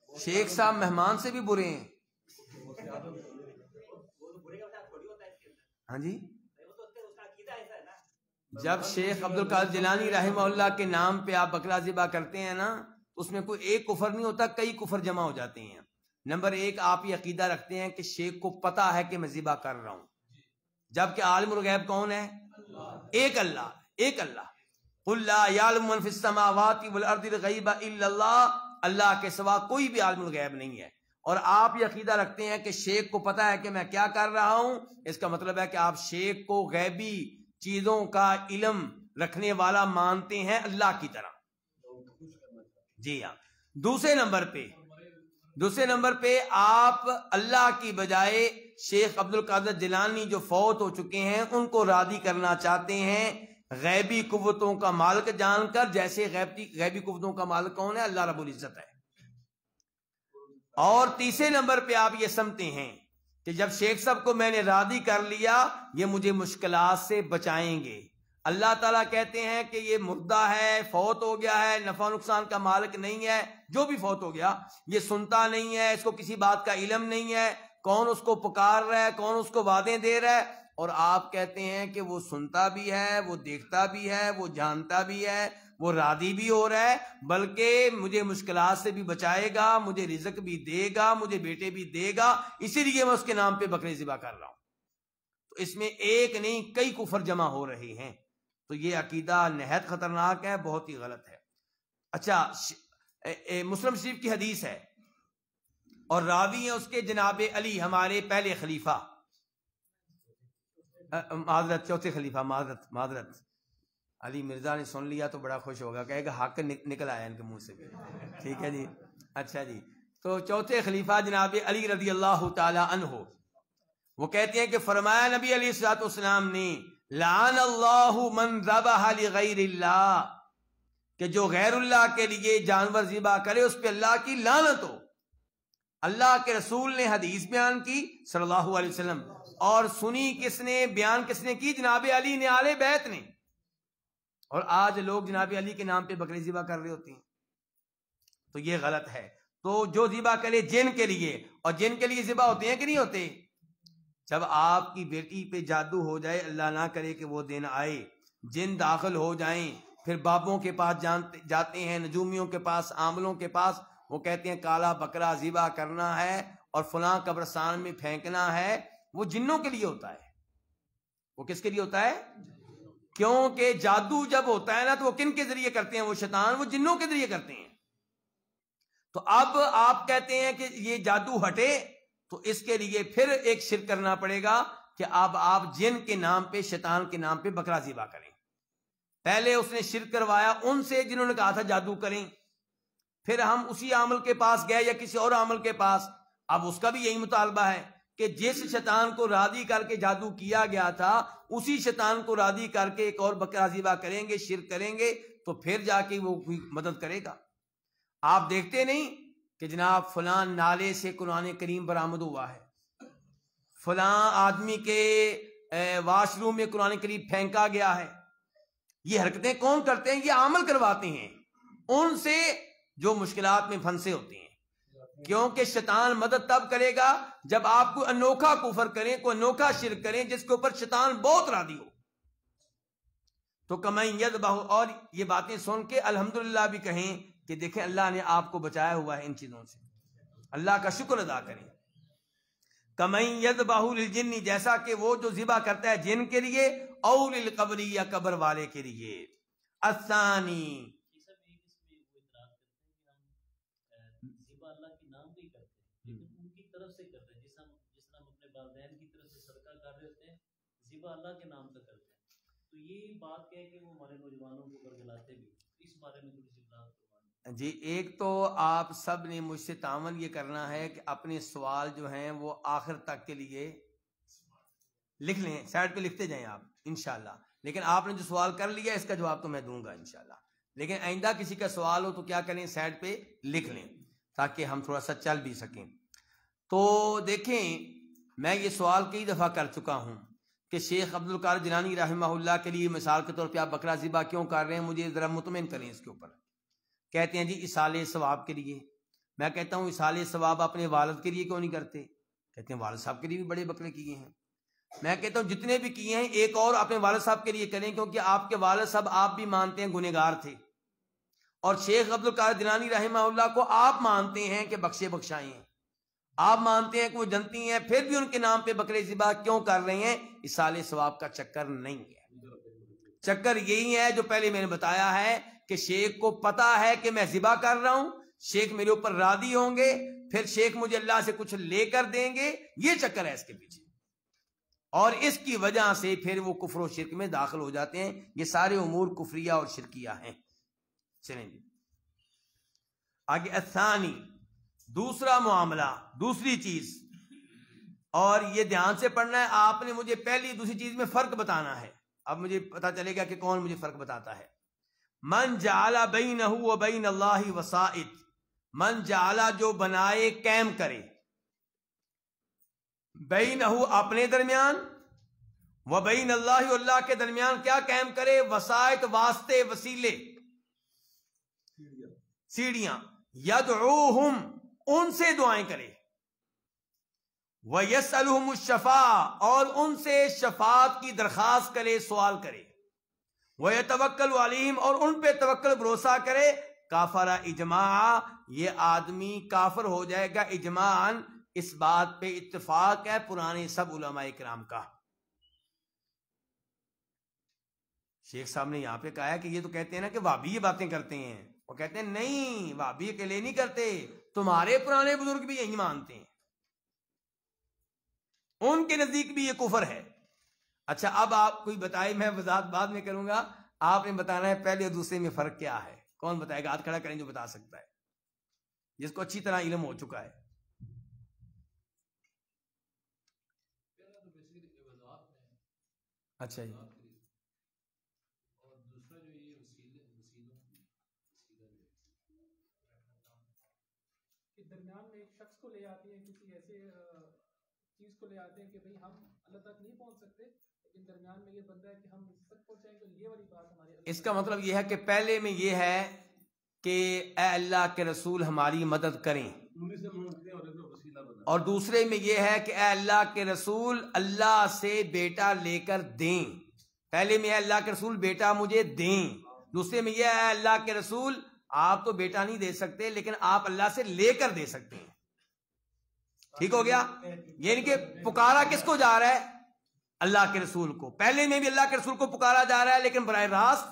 شیخ صاحب مہمان سے بھی برے ہیں؟ ہاں جی، جب شیخ عبدالقادر جیلانی رحمہ اللہ کے نام پہ آپ بکرا ذبح کرتے ہیں نا، اس میں کوئی ایک کفر نہیں ہوتا، کئی کفر جمع ہو جاتے ہیں۔ نمبر ایک، آپ یہ عقیدہ رکھتے ہیں کہ شیخ کو پتا ہے کہ میں ذبح کر رہا ہوں، جبکہ عالم الغیب کون ہے؟ ایک اللہ، ایک اللہ۔ قُلْ لَا يَعْلَمُ مَنْ فِي السَّمَاوَاتِ وَالْأَرْضِ الْغَيْبَ إِلَّا اللَّهُ، اللہ کے سوا کوئی بھی عالم الغیب نہیں ہے۔ اور آپ یہ عقیدہ رکھتے ہیں کہ شیخ کو پتا ہے کہ میں کیا کر رہا ہوں، اس کا مطلب ہے کہ آپ شیخ کو غیبی چیزوں کا علم رکھنے والا مانتے ہیں اللہ کی طرح۔ جی ہاں۔ دوسرے نمبر پہ آپ اللہ کی بجائے شیخ عبدالقادر جیلانی جو فوت ہو چکے ہیں ان کو راضی کرنا چاہتے ہیں غیبی قوتوں کا مالک جان کر، جیسے غیبی قوتوں کا مالک کون ہے؟ اللہ رب العزت ہے۔ اور تیسرے نمبر پہ آپ یہ سمجھتے ہیں کہ جب شیخ صاحب کو میں نے راضی کر لیا یہ مجھے مشکلات سے بچائیں گے۔ اللہ تعالیٰ کہتے ہیں کہ یہ مردہ ہے، فوت ہو گیا ہے، نفع نقصان کا مالک نہیں ہے، جو بھی فوت ہو گیا یہ سنتا نہیں ہے، اس کو کسی بات کا علم نہیں ہے، کون اس کو پکار رہا ہے، کون اس کو وعدے دے رہا ہے، اور آپ کہتے ہیں کہ وہ سنتا بھی ہے، وہ دیکھتا بھی ہے، وہ جانتا بھی ہے، وہ راضی بھی ہو رہا ہے، بلکہ مجھے مشکلات سے بھی بچائے گا، مجھے رزق بھی دے گا، مجھے بیٹے بھی دے گا، اسی لیے میں اس کے نام پہ بکرے ذبح کر رہا ہوں۔ تو اس میں ایک نہیں کئی کفر جمع ہو رہے ہیں، تو یہ عقیدہ نہایت خطرناک ہے، بہت ہی غلط ہے۔ اچھا، مسلم شریف کی حدیث ہے اور راوی ہیں اس کے جناب علی، ہمارے پہلے خلیفہ، معذرت چوتھے خلیفہ، معذرت علی مرزا نے سن لیا تو بڑا خوش ہوگا، کہے گا حق نکل آیا ان کے منہ سے بھی، ٹھیک ہے جی۔ اچھا جی، تو چوتھے خلیفہ جناب علی رضی اللہ تعالی عنہ، وہ کہتے ہیں کہ فرمایا نبی علیہ الصلوۃ والسلام نے لعن اللہ من ذبح لغیر اللہ، کہ جو غیر اللہ کے لیے جانور ذبح کرے اس پہ اللہ کی لعنت ہو۔ اللہ کے رسول نے حدیث بیان کی صلی اللہ علیہ وسلم، اور سنی کس نے، بیان کس نے کی؟ جناب علی نے، آل بیت نے۔ اور آج لوگ جناب علی کے نام پہ بکرے ذبح کر رہے ہوتے ہیں، تو یہ غلط ہے۔ تو جو ذبح کرے جن کے لیے، اور جن کے لیے ذبح ہوتے ہیں کہ نہیں ہوتے؟ جب آپ کی بیٹی پہ جادو ہو جائے، اللہ نہ کرے کہ وہ دن آئے، جن داخل ہو جائیں، پھر بابوں کے پاس جاتے ہیں، نجومیوں کے پاس، عاملوں کے پاس، وہ کہتے ہیں کالا بکرا ذبح کرنا ہے اور فلاں قبرستان میں پھینکنا ہے، وہ جنوں کے لیے ہوتا ہے۔ وہ کس کے لیے ہوتا ہے؟ کیونکہ جادو جب ہوتا ہے نا تو وہ کن کے ذریعے کرتے ہیں؟ وہ شیطان، وہ جنوں کے ذریعے کرتے ہیں۔ تو اب آپ کہتے ہیں کہ یہ جادو ہٹے، تو اس کے لیے پھر ایک شرک کرنا پڑے گا کہ اب آپ جن کے نام پہ، شیطان کے نام پہ بکرا ذبح کریں۔ پہلے اس نے شرک کروایا ان سے جنہوں نے کہا تھا جادو کریں، پھر ہم اسی عامل کے پاس گئے یا کسی اور عامل کے پاس، اب اس کا بھی یہی مطالبہ ہے کہ جس شیطان کو راضی کر کے جادو کیا گیا تھا اسی شیطان کو راضی کر کے ایک اور بکرا ذبح کریں گے، شرک کریں گے، تو پھر جا کے وہ مدد کرے گا۔ آپ دیکھتے نہیں کہ جناب فلاں نالے سے قرآن کریم برآمد ہوا ہے، فلاں آدمی کے واش روم میں قرآن کریم پھینکا گیا ہے۔ یہ حرکتیں کون کرتے ہیں؟ یہ عامل کرواتے ہیں ان سے جو مشکلات میں پھنسے ہوتے ہیں، کیونکہ شیطان مدد تب کرے گا جب آپ کو انوکھا کفر کریں، کوئی انوکھا شرک کریں جس کے اوپر شیطان بہت راضی ہو۔ تو کمائن یذبح، اور یہ باتیں سن کے الحمدللہ بھی کہیں کہ دیکھیں اللہ نے آپ کو بچایا ہوا ہے ان چیزوں سے، اللہ کا شکر ادا کریں۔ کمائن یذبح للجن، جیسا کہ وہ جو ذبح کرتا ہے جن کے لیے، او للقبر، یا قبر والے کے لیے۔ الثانی، اللہ کے نام پہ ہی کرتے ہیں لیکن ان کی طرف سے کرتے ہیں، جس طرح ہم اپنے والدین کی طرف سے صدقہ کر رہے ہوتے ہیں، ذبح اللہ کے نام پہ کرتے ہیں۔ تو یہ بات کہہ کہ وہ ہمارے نوجوانوں کو برگلاتے بھی، اس بارے میں تھوڑی سی بات کروانا۔ جی، ایک تو آپ سب نے مجھ سے تعاون یہ کرنا ہے کہ اپنے سوال جو ہیں وہ آخر تک کے لیے لکھ لیں، سائڈ پہ لکھتے جائیں آپ انشاءاللہ، لیکن آپ نے جو سوال کر لیا اس کا جواب تو میں دوں گا انشاءاللہ، لیکن آئندہ کسی کا سوال ہو تو کیا کریں، سائڈ پہ لکھ لیں تاکہ ہم تھوڑا سا چل بھی سکیں۔ تو دیکھیں، میں یہ سوال کئی دفعہ کر چکا ہوں کہ شیخ عبدالقادر جیلانی رحمہ اللہ کے لیے مثال کے طور پہ آپ بکرا ذبح کیوں کر رہے ہیں، مجھے ذرا مطمئن کریں اس کے اوپر۔ کہتے ہیں جی اصالِ ثواب کے لیے۔ میں کہتا ہوں اصالِ ثواب اپنے والد کے لیے کیوں نہیں کرتے؟ کہتے ہیں والد صاحب کے لیے بھی بڑے بکرے کیے ہیں۔ میں کہتا ہوں جتنے بھی کیے ہیں ایک اور اپنے والد صاحب کے لیے کریں، کیونکہ آپ کے والد صاحب آپ بھی مانتے ہیں گنہگار تھے، اور شیخ عبدالقادر جیلانی رحمہ اللہ کو آپ مانتے ہیں کہ بخشے بخشائے ہیں، آپ مانتے ہیں کہ وہ جنتی ہیں، پھر بھی ان کے نام پہ بکرے ذبح کیوں کر رہے ہیں؟ اصالِ ثواب کا چکر نہیں ہے۔ چکر یہی ہے جو پہلے میں نے بتایا ہے کہ شیخ کو پتا ہے کہ میں ذبح کر رہا ہوں، شیخ میرے اوپر راضی ہوں گے، پھر شیخ مجھے اللہ سے کچھ لے کر دیں گے، یہ چکر ہے اس کے پیچھے، اور اس کی وجہ سے پھر وہ کفر و شرک میں داخل ہو جاتے ہیں۔ یہ سارے امور کفریہ اور شرکیہ ہیں۔ چلیں جی آگے، الثانی، دوسرا معاملہ، دوسری چیز، اور یہ دھیان سے پڑھنا ہے، آپ نے مجھے پہلی دوسری چیز میں فرق بتانا ہے، اب مجھے پتا چلے گا کہ کون مجھے فرق بتاتا ہے۔ من جعل بینہ و بین اللہ وسائط، من جعل جو بنائے، قائم کرے، بینہ اپنے درمیان، و بین اللہ اللہ کے درمیان کیا قائم کرے؟ وسائط، واسطے، وسیلے، سیڑھیاں، یدعوہم ان سے دعائیں کرے، وَيَسْأَلُهُمُ الشَّفَاعَ اور ان سے شفاعت کی درخواست کرے، سوال کرے، وَيَتَوَكَّلُ عَلَيْهِمْ اور ان پہ توکل بھروسہ کرے، کافر اجماع یہ آدمی کافر ہو جائے گا اجماعاً، اس بات پہ اتفاق ہے پرانے سب علماء کرام کا۔ شیخ صاحب نے یہاں پہ کہا ہے کہ یہ تو کہتے ہیں نا کہ وہابی یہ باتیں کرتے ہیں، وہ کہتے ہیں نہیں، وہابی اکیلے نہیں کرتے، تمہارے پرانے بزرگ بھی یہی مانتے ہیں، ان کے نزدیک بھی یہ کفر ہے۔ اچھا اب آپ کوئی بتائے، میں وضاحت بعد میں کروں گا، آپ نے بتانا ہے پہلے اور دوسرے میں فرق کیا ہے۔ کون بتائے گا؟ ہاتھ کھڑا کریں جو بتا سکتا ہے، جس کو اچھی طرح علم ہو چکا ہے۔ پہلا تو بیسیکلی وضاحت میں، اچھا جی، اور دوسرا جو یہ وسیلہ کہ درمیان میں ایک شخص کو لے آتے ہیں، کسی ایسے چیز کو لے آتے ہیں کہ بھئی ہم اللہ تک نہیں پہنچ سکتے، لیکن درمیان میں یہ بندہ ہے کہ ہم اس تک پہنچائیں گے، یہ والی بات ہماری اس کا مطلب یہ ہے کہ پہلے میں یہ ہے کہ اے اللہ کے رسول ہماری مدد کریں، اور دوسرے میں یہ ہے کہ اے اللہ کے رسول اللہ سے بیٹا لے کر دیں۔ پہلے میں اے اللہ کے رسول بیٹا مجھے دیں، دوسرے میں یہ ہے اے اللہ کے رسول آپ تو بیٹا نہیں دے سکتے لیکن آپ اللہ سے لے کر دے سکتے ہیں۔ ٹھیک ہو گیا؟ یعنی کہ پکارا کس کو جا رہا ہے؟ اللہ کے رسول کو۔ پہلے میں بھی اللہ کے رسول کو پکارا جا رہا ہے لیکن براہ راست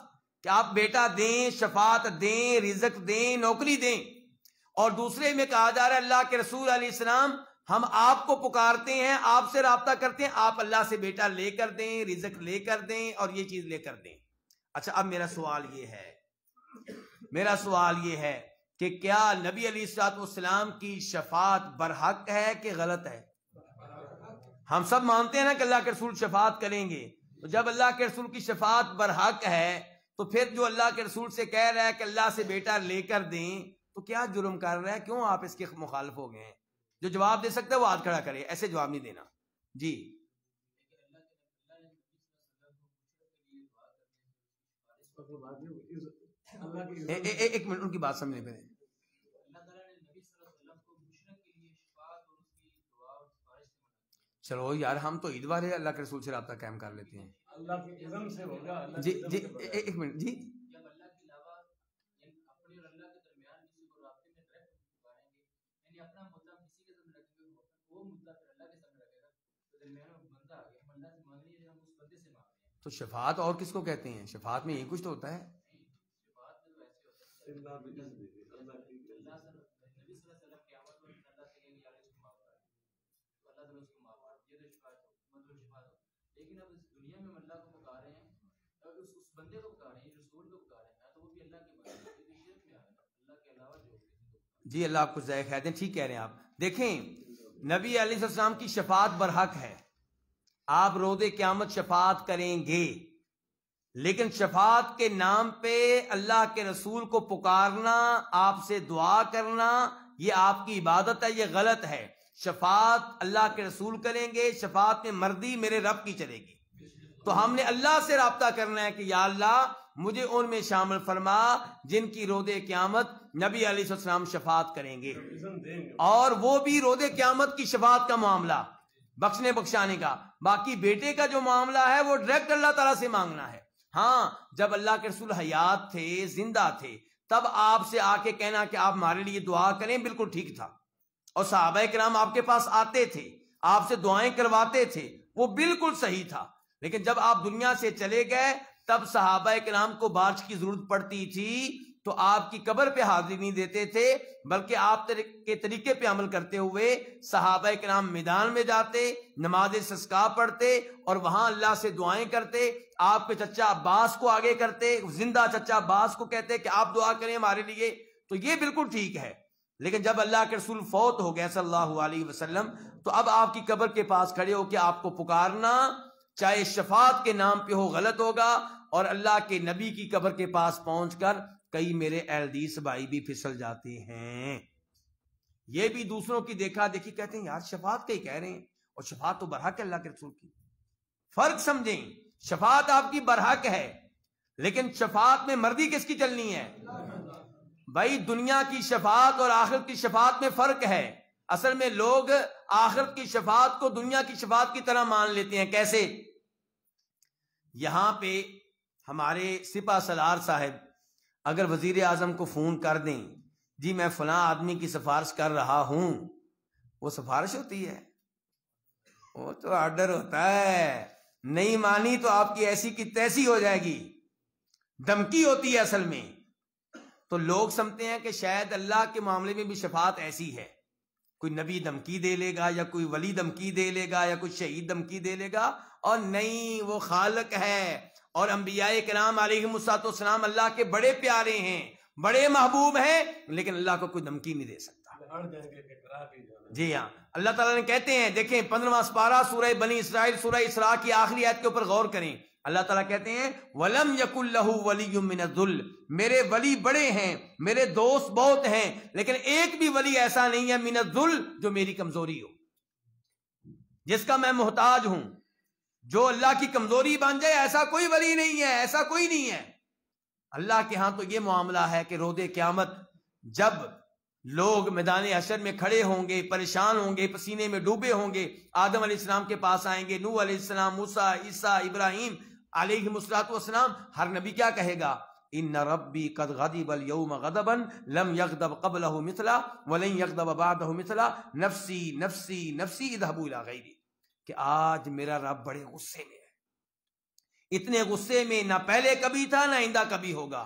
کہ آپ بیٹا دیں، شفاعت دیں، رزق دیں، نوکری دیں، اور دوسرے میں کہا جا رہا ہے اللہ کے رسول علیہ السلام ہم آپ کو پکارتے ہیں، آپ سے رابطہ کرتے ہیں، آپ اللہ سے بیٹا لے کر دیں، رزق لے کر دیں اور یہ چیز لے کر دیں۔ اچھا اب میرا سوال یہ ہے کہ کیا نبی علیہ الصلوۃ والسلام کی شفاعت برحق ہے کہ غلط ہے؟ ہم سب مانتے ہیں نا کہ اللہ کے رسول شفاعت کریں گے، تو جب اللہ کے رسول کی شفاعت برحق ہے تو پھر جو اللہ کے رسول سے کہہ رہا ہے کہ اللہ سے بیٹا لے کر دیں، تو کیا جرم کر رہا ہے؟ کیوں آپ اس کے مخالف ہو گئے ہیں؟ جو جواب دے سکتا ہے وہ ہاتھ کھڑا کرے، ایسے جواب نہیں دینا جی۔ ایک منٹ ان کی بات سمجھنے پہ۔ چلو یار ہم تو عید والے اللہ کے رسول سے رابطہ قائم کر لیتے ہیں، اللہ کے اذن سے ہوگا۔ جی جی ایک منٹ جی۔ جب اللہ کے علاوہ اپنے اور اللہ کے درمیان کسی کو رابطے میں ڈائریکٹ پکاریں گے، یعنی اپنا مدعا کسی کے سامنے رکھیں گے، وہ مدعا پھر اللہ کے سامنے رکھے گا، تو درمیان میں بندہ آ گیا، ہم اللہ سے مانگ نہیں رہے، ہم اس بندے سے مانگ رہے ہیں۔ تو شفاعت اور کس کو کہتے ہیں؟ شفاعت میں یہی کچھ تو ہوتا ہے۔ شفاعت میں تو ایسے ہوتا ہے اللہ سے نبی صلی اللہ علیہ وسلم قیامت میں اللہ سے کہیں گے یار اس کو معاف کر، تو اللہ تعالیٰ اس کو معاف کر، یہ تو شفاعت مطلب شفاعت ہو۔ لیکن اب اس دنیا میں ہم اللہ کو پکارے ہیں، اس بندے کو پکارے ہیں، رسول کو پکارے ہیں، تو وہ بھی اللہ کے بندے ہیں، یہ شرک میں آ گیا، اللہ کے علاوہ جو جی اللہ آپ کو ذائقہ خیر دیں، ٹھیک کہہ رہے ہیں آپ۔ دیکھیں نبی علیہ السلام کی شفاعت برحق ہے، آپ روز قیامت شفاعت کریں گے، لیکن شفاعت کے نام پہ اللہ کے رسول کو پکارنا، آپ سے دعا کرنا، یہ آپ کی عبادت ہے، یہ غلط ہے۔ شفاعت اللہ کے رسول کریں گے، شفاعت میں مردی میرے رب کی چلے گی، تو ہم نے اللہ سے رابطہ کرنا ہے کہ یا اللہ مجھے ان میں شامل فرما جن کی روز قیامت نبی علیہ السلام شفاعت کریں گے، اور وہ بھی روز قیامت کی شفاعت کا معاملہ بخشنے بخشانے کا۔ باقی بیٹے کا جو معاملہ ہے وہ ڈائریکٹ اللہ تعالیٰ سے مانگنا ہے۔ ہاں جب اللہ کے رسول حیات تھے، زندہ تھے، تب آپ سے آ کے کہنا کہ آپ ہمارے لیے دعا کریں بالکل ٹھیک تھا، اور صحابہ کرام آپ کے پاس آتے تھے، آپ سے دعائیں کرواتے تھے، وہ بالکل صحیح تھا۔ لیکن جب آپ دنیا سے چلے گئے تب صحابہ کرام کو بارش کی ضرورت پڑتی تھی تو آپ کی قبر پہ حاضری نہیں دیتے تھے، بلکہ آپ کے طریقے پہ عمل کرتے ہوئے صحابہ کرام میدان میں جاتے، نماز استسقاء پڑھتے اور وہاں اللہ سے دعائیں کرتے، آپ کے چچا عباس کو آگے کرتے، زندہ چچا عباس کو کہتے کہ آپ دعا کریں ہمارے لیے، تو یہ بالکل ٹھیک ہے۔ لیکن جب اللہ کے رسول فوت ہو گئے صلی اللہ علیہ وسلم، تو اب آپ کی قبر کے پاس کھڑے ہو کے آپ کو پکارنا چاہے شفاعت کے نام پہ ہو غلط ہوگا، اور اللہ کے نبی کی قبر کے پاس پہنچ کر کئی میرے احادیث بھائی بھی پھسل جاتے ہیں، یہ بھی دوسروں کی دیکھا دیکھی کہتے ہیں یار شفاعت کا ہی کہہ رہے ہیں، اور شفاعت تو برحق ہے اللہ کے رسول کی۔ فرق سمجھیں، شفاعت آپ کی برحق ہے لیکن شفاعت میں مردی کس کی چلنی ہے؟ بھائی دنیا کی شفاعت اور آخرت کی شفاعت میں فرق ہے. اصل میں لوگ آخرت کی شفاعت کو دنیا کی شفاعت کی طرح مان لیتے ہیں. کیسے؟ یہاں پہ ہمارے سپہ سالار صاحب اگر وزیر اعظم کو فون کر دیں جی میں فلاں آدمی کی سفارش کر رہا ہوں، وہ سفارش ہوتی ہے، وہ تو آرڈر ہوتا ہے. نہیں مانی تو آپ کی ایسی کی تیسی ہو جائے گی، دھمکی ہوتی ہے اصل میں. تو لوگ سمجھتے ہیں کہ شاید اللہ کے معاملے میں بھی شفاعت ایسی ہے، کوئی نبی دھمکی دے لے گا یا کوئی ولی دھمکی دے لے گا یا کوئی شہید دھمکی دے لے گا. اور نہیں، وہ خالق ہے. اور انبیاء کرام علیہم السلام اللہ کے بڑے پیارے ہیں، بڑے محبوب ہیں، لیکن اللہ کو کوئی دھمکی نہیں دے سکتا. جی ہاں، اللہ تعالیٰ نے کہتے ہیں، دیکھیں 15واں سپارہ سورہ بنی اسرائیل سورہ اسراء کی آخری آیت کے اوپر غور کریں. اللہ تعالیٰ کہتے ہیں وَلَمْ يَكُنْ لَهُ وَلِيٌّ مِّنَ الذُّلِّ، میرے ولی بڑے ہیں، میرے دوست بہت ہیں، لیکن ایک بھی ولی ایسا نہیں ہے من الذل جو میری کمزوری ہو، جس کا میں محتاج ہوں. جو اللہ کی کمزوری بن جائے ایسا کوئی ولی نہیں ہے، ایسا کوئی نہیں ہے. اللہ کے ہاں تو یہ معاملہ ہے کہ روز قیامت جب لوگ میدان حشر میں کھڑے ہوں گے، پریشان ہوں گے، پسینے میں ڈوبے ہوں گے، آدم علیہ السلام کے پاس آئیں گے، نوح علیہ السلام، موسیٰ، عیسیٰ، ابراہیم علیہ السلام، ہر نبی کیا کہے گا؟ ان ربی قد غضب اليوم غضبا لم يغضب قبله مثلا ولن يغضب بعده مثلا نفسی نفسی نفسی اذهبوا الى غیری، کہ آج میرا رب بڑے غصے میں ہے، اتنے غصے میں نہ پہلے کبھی تھا نہ آئندہ کبھی ہوگا.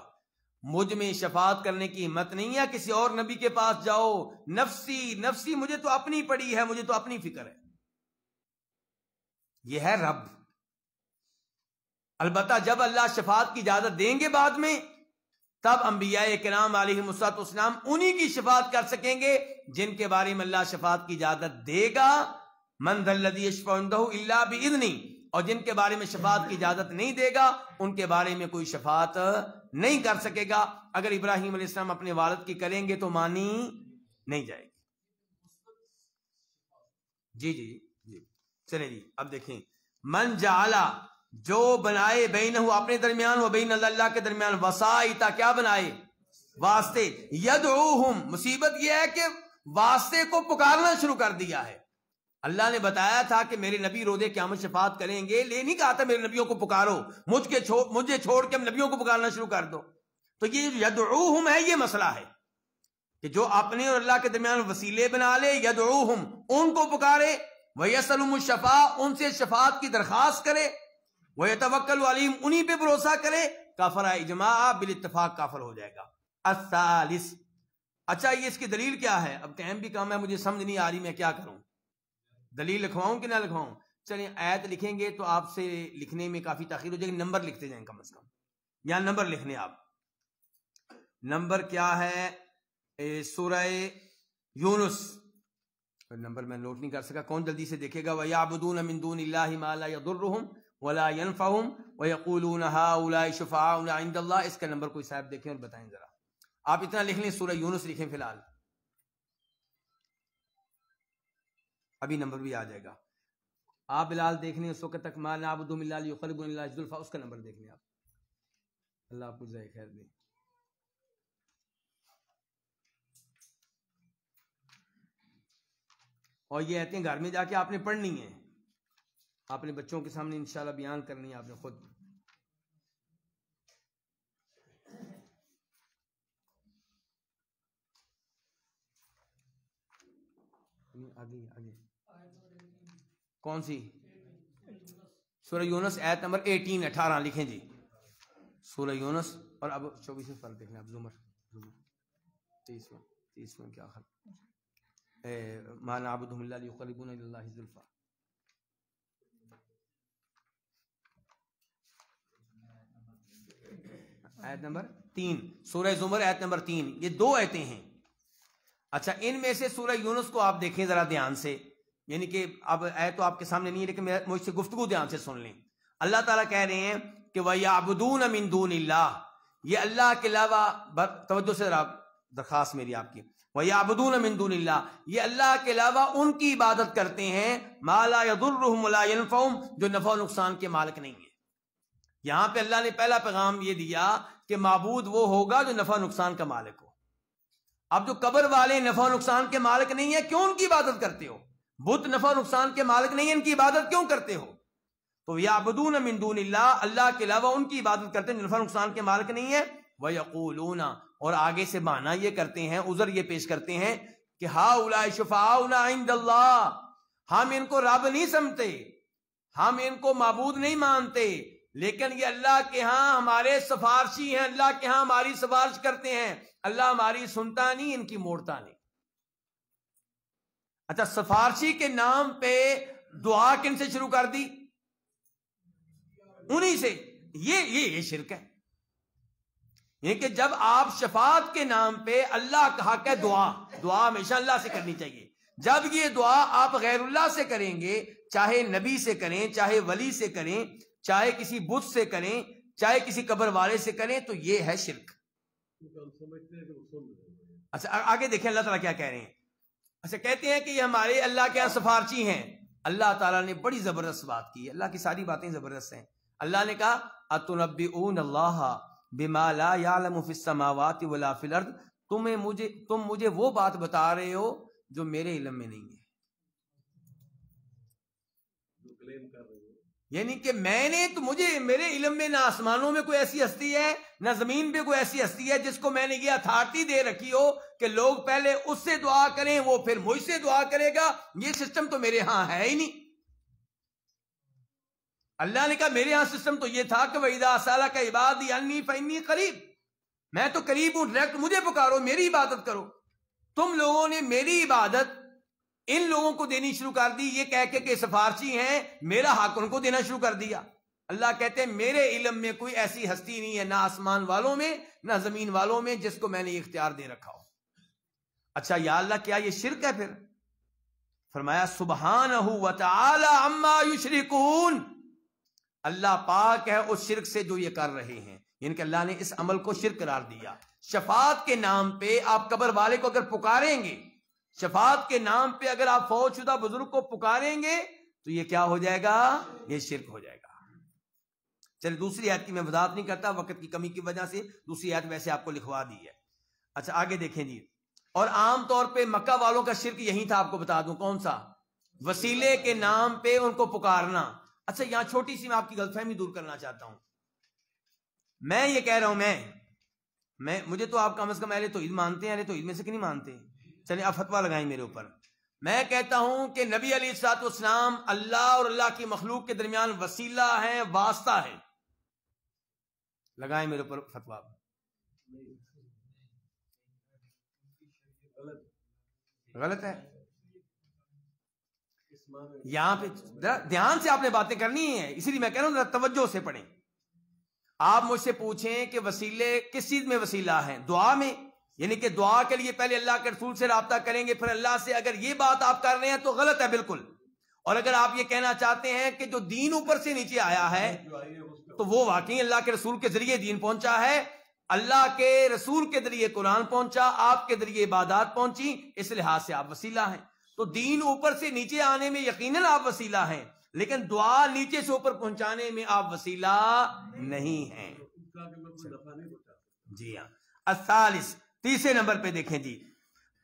مجھ میں شفاعت کرنے کی ہمت نہیں ہے، کسی اور نبی کے پاس جاؤ، نفسی نفسی، مجھے تو اپنی پڑی ہے، مجھے تو اپنی فکر ہے. یہ ہے رب. البتہ جب اللہ شفاعت کی اجازت دیں گے بعد میں، تب انبیاء کرام علیہم السلام انہی کی شفاعت کر سکیں گے جن کے بارے میں اللہ شفاعت کی اجازت دے گا. من ذا الذی یشفع عندہ الا باذنہ، اور جن کے بارے میں شفاعت کی اجازت نہیں دے گا ان کے بارے میں کوئی شفاعت نہیں کر سکے گا. اگر ابراہیم علیہ السلام اپنے والد کی کریں گے تو مانی نہیں جائے گی. جی جی جی چلیں جی، اب دیکھیں من جعلا، جو بنائے بینہ، اپنے درمیان، و بین اللہ کے درمیان، وسائطہ، کیا بنائے؟ واسطے. یدعوہم، مصیبت یہ ہے کہ واسطے کو پکارنا شروع کر دیا ہے. اللہ نے بتایا تھا کہ میرے نبی روز قیامت شفاعت کریں گے، لے نہیں کہا تھا میرے نبیوں کو پکارو، مجھے چھوڑ کے نبیوں کو پکارنا شروع کر دو. تو یہ یدعوہم ہے، یہ مسئلہ ہے کہ جو اپنے اور اللہ کے درمیان وسیلے بنا لے، یدعوہم، ان کو پکارے، وَيَسْأَلُهُمُ الشَّفَاعَ، ان سے شفاعت کی درخواست کرے، وَيَتَوَكَّلُ عَلَيْهِمْ، انہی پہ بھروسہ کرے، کافر اجماع بالاتفاق کافر ہو جائے گا. الثالث، اچھا یہ اس کی دلیل کیا ہے؟ اب ٹائم بھی کم ہے، مجھے سمجھ نہیں آ رہی میں کیا کروں، دلیل لکھواؤں کہ نہ لکھواؤں؟ چلیں آیت لکھیں گے تو آپ سے لکھنے میں کافی تاخیر ہو جائے گی، نمبر لکھتے جائیں کم از کم. یہاں نمبر لکھنے آپ، نمبر کیا ہے؟ سورہ یونس، نمبر میں نوٹ نہیں کر سکا، کون جلدی سے دیکھے گا؟ وَيَعْبُدُونَ مِن دُونِ اللَّهِ مَا لَا يَضُرُّهُمْ وَلَا يَنفَعُهُمْ وَيَقُولُونَ هَؤُلَاءِ شُفَعَاؤُنَا عِندَ اللَّهِ. اس کا نمبر کوئی صاحب دیکھیں اور بتائیں ذرا. آپ اتنا لکھ لیں، سورہ یونس لکھیں فی الحال، ابھی نمبر بھی آ جائے گا. آپ بلال دیکھ لیں اس وقت تک، ما نعبدهم الا ليقربونا الى الله زلفى، اس کا نمبر دیکھ لیں آپ. اللہ آپ کو جزائے خیر دے. اور یہ آیتیں گھر میں جا کے آپ نے پڑھنی ہیں، آپ نے بچوں کے سامنے انشاءاللہ بیان کرنی ہے آپ نے خود. آگے کون سی؟ سورہ یونس آیت نمبر 18 18 لکھیں جی. سورہ یونس، اور اب 24 پر دیکھیں آپ، زمر 30 کیا آخر، ما نعبدهم الا ليقربونا الى الله زلفى. آیت نمبر 3، سورہ زمر آیت نمبر 3. یہ دو آیتیں ہیں. اچھا ان میں سے سورہ یونس کو آپ دیکھیں ذرا دھیان سے، یعنی کہ اب آیت تو آپ کے سامنے نہیں ہے لیکن مجھ سے گفتگو دھیان سے سن لیں. اللہ تعالیٰ کہہ رہے ہیں کہ وَيَعْبُدُونَ مِن دُونِ اللَّهِ، یہ اللہ کے علاوہ، توجہ سے ذرا درخواست میری آپ کی، وَيَعْبُدُونَ مِن دُونِ اللَّهِ، یہ اللہ کے علاوہ ان کی عبادت کرتے ہیں، مَا لَا يَضُرُّهُمْ وَلَا يَنفَعُهُمْ، جو نفع و نقصان کے مالک نہیں ہیں. یہاں پہ اللہ نے پہلا پیغام یہ دیا کہ معبود وہ ہوگا جو نفع و نقصان کا مالک ہو. اب جو قبر والے نفع و نقصان کے مالک نہیں ہے، کیوں ان کی عبادت کرتے ہو؟ بت نفع و نقصان کے مالک نہیں ہے، ان کی عبادت کیوں کرتے ہو؟ تو یعبدون من دون اللہ، اللہ کے علاوہ ان کی عبادت کرتے ہیں جو نفع و نقصان کے مالک نہیں ہے. وَيَقُولُونَ، اور آگے سے بہانہ یہ کرتے ہیں، عذر یہ پیش کرتے ہیں کہ ہؤلاء شفعاؤنا عند اللہ، ہم ان کو رب نہیں سمجھتے، ہم ان کو معبود نہیں مانتے، لیکن یہ اللہ کے ہاں ہمارے سفارشی ہیں، اللہ کے ہاں ہماری سفارش کرتے ہیں، اللہ ہماری سنتا نہیں، ان کی موڑتا نہیں. اچھا، سفارشی کے نام پہ دعا کن سے شروع کر دی؟ انہی سے. یہ شرک ہے. یہ کہ جب آپ شفاعت کے نام پہ، اللہ کا حق ہے دعا ہمیشہ اللہ سے کرنی چاہیے. جب یہ دعا آپ غیر اللہ سے کریں گے، چاہے نبی سے کریں، چاہے ولی سے کریں، چاہے کسی بت سے کریں، چاہے کسی قبر والے سے کریں، تو یہ ہے شرک. اچھا آگے دیکھیں اللہ تعالیٰ کیا کہہ رہے ہیں. اچھا کہتے ہیں کہ یہ ہمارے اللہ کے یہاں سفارشی ہیں. اللہ تعالیٰ نے بڑی زبردست بات کی ہے. اللہ کی ساری باتیں زبردست ہیں. اللہ نے کہا اتنبئون اللہ بما لا یعلم فی السماوات ولا فی الارض، تم مجھے وہ بات بتا رہے ہو جو میرے علم میں نہیں ہے. یعنی کہ میں نے تو میرے علم میں نہ آسمانوں میں کوئی ایسی ہستی ہے، نہ زمین پہ کوئی ایسی ہستی ہے جس کو میں نے یہ اتھارٹی دے رکھی ہو کہ لوگ پہلے اس سے دعا کریں، وہ پھر مجھ سے دعا کرے گا. یہ سسٹم تو میرے ہاں ہے ہی نہیں. اللہ نے کہا میرے ہاں سسٹم تو یہ تھا کہ وَإِذَا سَأَلَكَ عِبَادِي عَنِّي فَإِنِّي قَرِيبٌ، میں تو قریب ہوں، ڈائریکٹ مجھے پکارو، میری عبادت کرو. تم لوگوں نے میری عبادت ان لوگوں کو دینی شروع کر دی، یہ کہہ کے کہ سفارشی ہیں، میرا حق ان کو دینا شروع کر دیا. اللہ کہتے ہیں میرے علم میں کوئی ایسی ہستی نہیں ہے، نہ آسمان والوں میں نہ زمین والوں میں، جس کو میں نے یہ اختیار دے رکھا ہو. اچھا یا اللہ کیا یہ شرک ہے؟ پھر فرمایا سبحانہ وتعالی عما یشرکون، اللہ پاک ہے اس شرک سے جو یہ کر رہے ہیں. یعنی کہ اللہ نے اس عمل کو شرک قرار دیا. شفاعت کے نام پہ آپ قبر والے کو اگر پکاریں گے، شفاعت کے نام پہ اگر آپ فوت شدہ بزرگ کو پکاریں گے تو یہ کیا ہو جائے گا؟ یہ شرک ہو جائے گا. چلے دوسری آیت کی میں وضاحت نہیں کرتا وقت کی کمی کی وجہ سے، دوسری آیت ویسے آپ کو لکھوا دی ہے. اچھا آگے دیکھیں جی. اور عام طور پہ مکہ والوں کا شرک یہی تھا، آپ کو بتا دوں کون سا؟ وسیلے کے نام پہ ان کو پکارنا. اچھا یہاں چھوٹی سی میں آپ کی غلط فہمی دور کرنا چاہتا ہوں. میں یہ کہہ رہا ہوں، مجھے تو آپ کم از کم اہل توحید مانتے ہیں، اہل توحید میں سے کہ نہیں مانتے؟ چلیں آپ فتویٰ لگائیں میرے اوپر. میں کہتا ہوں کہ نبی علیہ الصلوۃ والسلام اللہ اور اللہ کی مخلوق کے درمیان وسیلہ ہے، واسطہ ہے. لگائیں میرے اوپر فتویٰ. غلط ہے. یہاں پہ دھیان سے آپ نے باتیں کرنی ہیں، اسی لیے میں کہہ رہا ہوں توجہ سے پڑھیں. آپ مجھ سے پوچھیں کہ وسیلے کس چیز میں وسیلہ ہیں؟ دعا میں. یعنی کہ دعا کے لیے پہلے اللہ کے رسول سے رابطہ کریں گے، پھر اللہ سے. اگر یہ بات آپ کر رہے ہیں تو غلط ہے بالکل. اور اگر آپ یہ کہنا چاہتے ہیں کہ جو دین اوپر سے نیچے آیا ہے تو وہ واقعی اللہ کے رسول کے ذریعے دین پہنچا ہے. اللہ کے رسول کے ذریعے قرآن پہنچا، آپ کے ذریعے عبادات پہنچی، اس لحاظ سے آپ وسیلہ ہیں. تو دین اوپر سے نیچے آنے میں یقیناً آپ وسیلہ ہیں، لیکن دعا نیچے سے اوپر پہنچانے میں آپ وسیلہ نہیں ہیں. جی ہاں. الثالث، تیسرے نمبر پہ دیکھیں جی.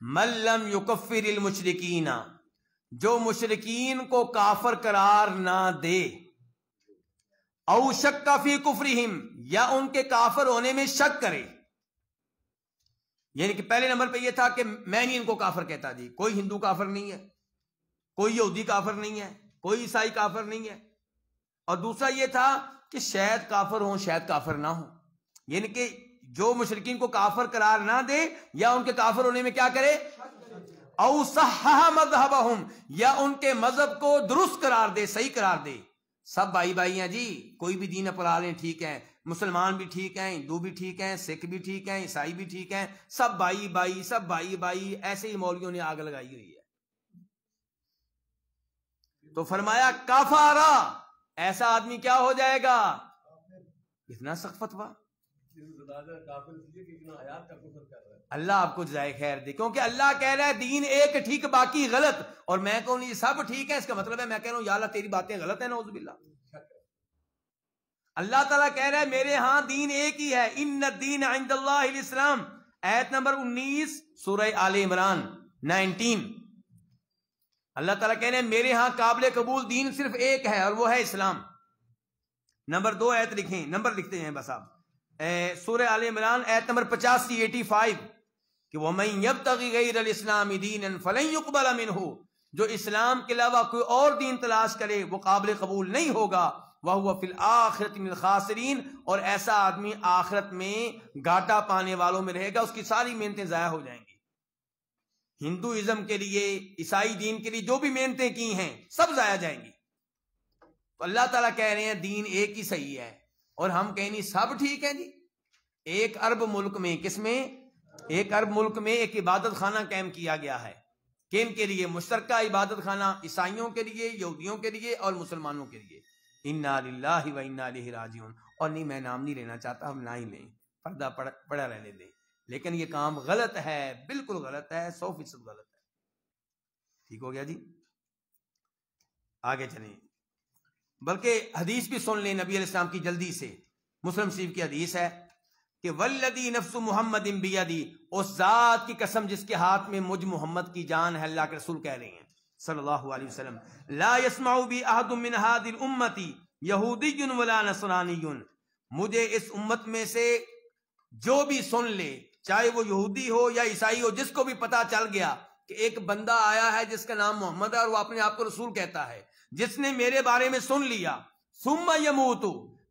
من لم یکفر المشرکین، جو مشرکین کو کافر قرار نہ دے، او شک فی کفرہم، یا ان کے کافر ہونے میں شک کرے. یعنی کہ پہلے نمبر پہ یہ تھا کہ میں نہیں ان کو کافر کہتا جی، کوئی ہندو کافر نہیں ہے، کوئی یہودی کافر نہیں ہے، کوئی عیسائی کافر نہیں ہے. اور دوسرا یہ تھا کہ شاید کافر ہوں شاید کافر نہ ہوں. یعنی کہ جو مشرکین کو کافر قرار نہ دے یا ان کے کافر ہونے میں کیا کرے؟ او صحح مذہبہم، یا ان کے مذہب کو درست قرار دے، صحیح قرار دے. سب بھائی بھائی ہیں جی، کوئی بھی دین اپنا لیں، ٹھیک ہے. مسلمان بھی ٹھیک ہیں، ہندو بھی ٹھیک ہیں، سکھ بھی ٹھیک ہیں، عیسائی بھی ٹھیک ہیں، سب بھائی بھائی، سب بھائی بھائی. ایسے ہی مولویوں نے آگ لگائی ہوئی ہے. تو فرمایا کافارا، ایسا آدمی کیا ہو جائے گا؟ اتنا سخت فتویٰ. اللہ آپ کو جزائے خیر دے، کیونکہ اللہ کہہ رہا ہے دین ایک ٹھیک باقی غلط، اور میں کہوں یہ سب ٹھیک ہے. اس کا مطلب ہے میں کہہ رہا ہوں یا اللہ تیری باتیں غلط ہیں، نعوذ باللہ. اللہ تعالیٰ کہہ رہا ہے میرے ہاں دین ایک ہی ہے. ان الدین عند اللہ الاسلام، آیت نمبر 19 سورہ آل عمران 19. اللہ تعالیٰ کہنے میرے ہاں قابل قبول دین صرف ایک ہے اور وہ ہے اسلام. نمبر 2 آیت لکھیں, نمبر لکھتے ہیں بس آپ. سورہ آل عمران آیت نمبر 85 کہ وَمَن يَبْتَغِ غَيْرَ الْإِسْلَامِ دِينًا فَلَن يُقْبَلَ مِنْهُ, جو اسلام کے علاوہ کوئی اور دین تلاش کرے وہ قابل قبول نہیں ہوگا. وَهُوَ فِي الْآخِرَةِ مِنَ الْخَاسِرِينَ, اور ایسا آدمی آخرت میں گھاٹا پانے والوں میں رہے گا, اس کی ساری محنتیں ضائع ہو جائیں گی. ہندوازم کے لیے, عیسائی دین کے لیے جو بھی محنتیں کی ہیں سب ضائع جائیں گی. تو اللہ تعالیٰ کہہ رہے ہیں دین ایک ہی صحیح ہے, اور ہم کہیں نہیں سب ٹھیک ہے جی. 1 ارب ملک میں, کس میں, 1 ارب ملک میں ایک عبادت خانہ قائم کیا گیا ہے. کن کے لیے؟ مشترکہ عبادت خانہ, عیسائیوں کے لیے, یہودیوں کے لیے اور مسلمانوں کے لیے. انا للہ و انا الیہ راجعون. اور نہیں, میں نام نہیں لینا چاہتا, ہم نہ ہی لیں, پردہ پڑا رہنے دیں, لیکن یہ کام غلط ہے, بالکل غلط ہے, 100% غلط ہے. ٹھیک ہو گیا جی, آگے چلیں. بلکہ حدیث بھی سن لیں نبی علیہ السلام کی جلدی سے. مسلم شریف کی حدیث ہے کہ والذی نفس محمد بیدی, اس ذات کی قسم جس کے ہاتھ میں مجھ محمد کی جان ہے, اللہ کے رسول کہہ رہے ہیں صلی اللہ علیہ وسلم, لا يسمع بی احد من هذه الامت یہودی ولا نصرانی, مجھے اس امت میں سے جو بھی سن لے, چاہے وہ یہودی ہو یا عیسائی ہو, جس کو بھی پتا چل گیا کہ ایک بندہ آیا ہے جس کا نام محمد ہے اور وہ اپنے آپ کو رسول کہتا ہے, جس نے میرے بارے میں سن لیا, ثم یموت,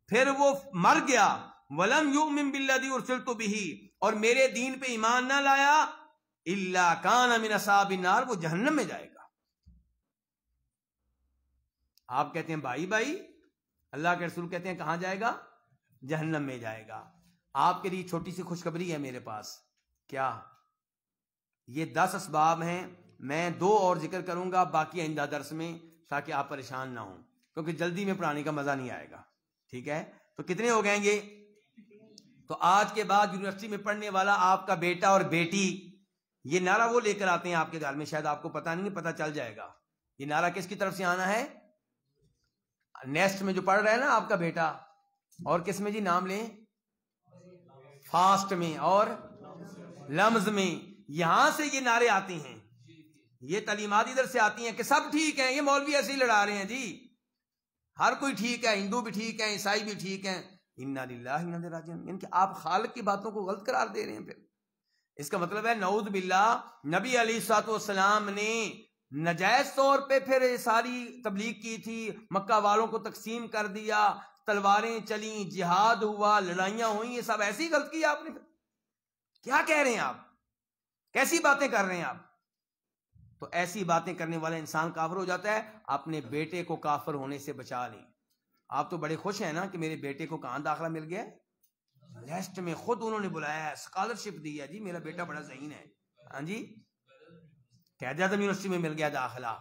پھر وہ مر گیا, ولم یؤمن بالذی ارسلت بہ, اور میرے دین پہ ایمان نہ لایا, الا کان من اصحاب النار, وہ جہنم میں جائے گا. آپ کہتے ہیں بھائی, اللہ کے رسول کہتے ہیں کہاں جائے گا؟ جہنم میں جائے گا. آپ کے لیے چھوٹی سی خوشخبری ہے میرے پاس. کیا؟ یہ 10 اسباب ہیں, میں 2 اور ذکر کروں گا باقی آئندہ درس میں, تاکہ آپ پریشان نہ ہوں, کیونکہ جلدی میں پڑھانے کا مزہ نہیں آئے گا. ٹھیک ہے, تو کتنے ہو گئیں گے؟ تو آج کے بعد یونیورسٹی میں پڑھنے والا آپ کا بیٹا اور بیٹی یہ نعرہ وہ لے کر آتے ہیں آپ کے گھر میں, شاید آپ کو پتہ نہیں, پتہ چل جائے گا. یہ نعرہ کس کی طرف سے آنا ہے؟ نیسٹ میں جو پڑھ رہا ہے نا آپ کا بیٹا, اور کس میں جی نام لیں؟ فاسٹ میں اور لمز میں, یہاں سے یہ نعرے آتے ہیں, یہ تعلیمات ادھر سے آتی ہیں کہ سب ٹھیک ہیں. یہ مولوی ایسے ہی لڑا رہے ہیں جی, ہر کوئی ٹھیک ہے, ہندو بھی ٹھیک ہے, عیسائی بھی ٹھیک ہیں. انا للہ و انا الیہ راجعون, یعنی کہ آپ خالق کی باتوں کو غلط قرار دے رہے ہیں. پھر اس کا مطلب ہے نعوذ باللہ نبی علیہ الصلوۃ والسلام نے نجائز طور پہ پھر ساری تبلیغ کی تھی, مکہ والوں کو تقسیم کر دیا, تلواریں چلیں, جہاد ہوا, لڑائیاں ہوئیں, یہ سب ایسی غلط کیا آپ نے. کیا کہہ رہے ہیں آپ, کیسی باتیں کر رہے ہیں آپ؟ تو ایسی باتیں کرنے والا انسان کافر ہو جاتا ہے. اپنے بیٹے کو کافر ہونے سے بچا لیں. آپ تو بڑے خوش ہیں نا کہ میرے بیٹے کو کہاں داخلہ مل گیا, لیسٹ میں, خود انہوں نے بلایا ہے, اسکالرشپ دی ہے جی, میرا بیٹا بڑا ذہین ہے. ہاں جی, قائد اعظم یونیورسٹی میں مل گیا داخلہ.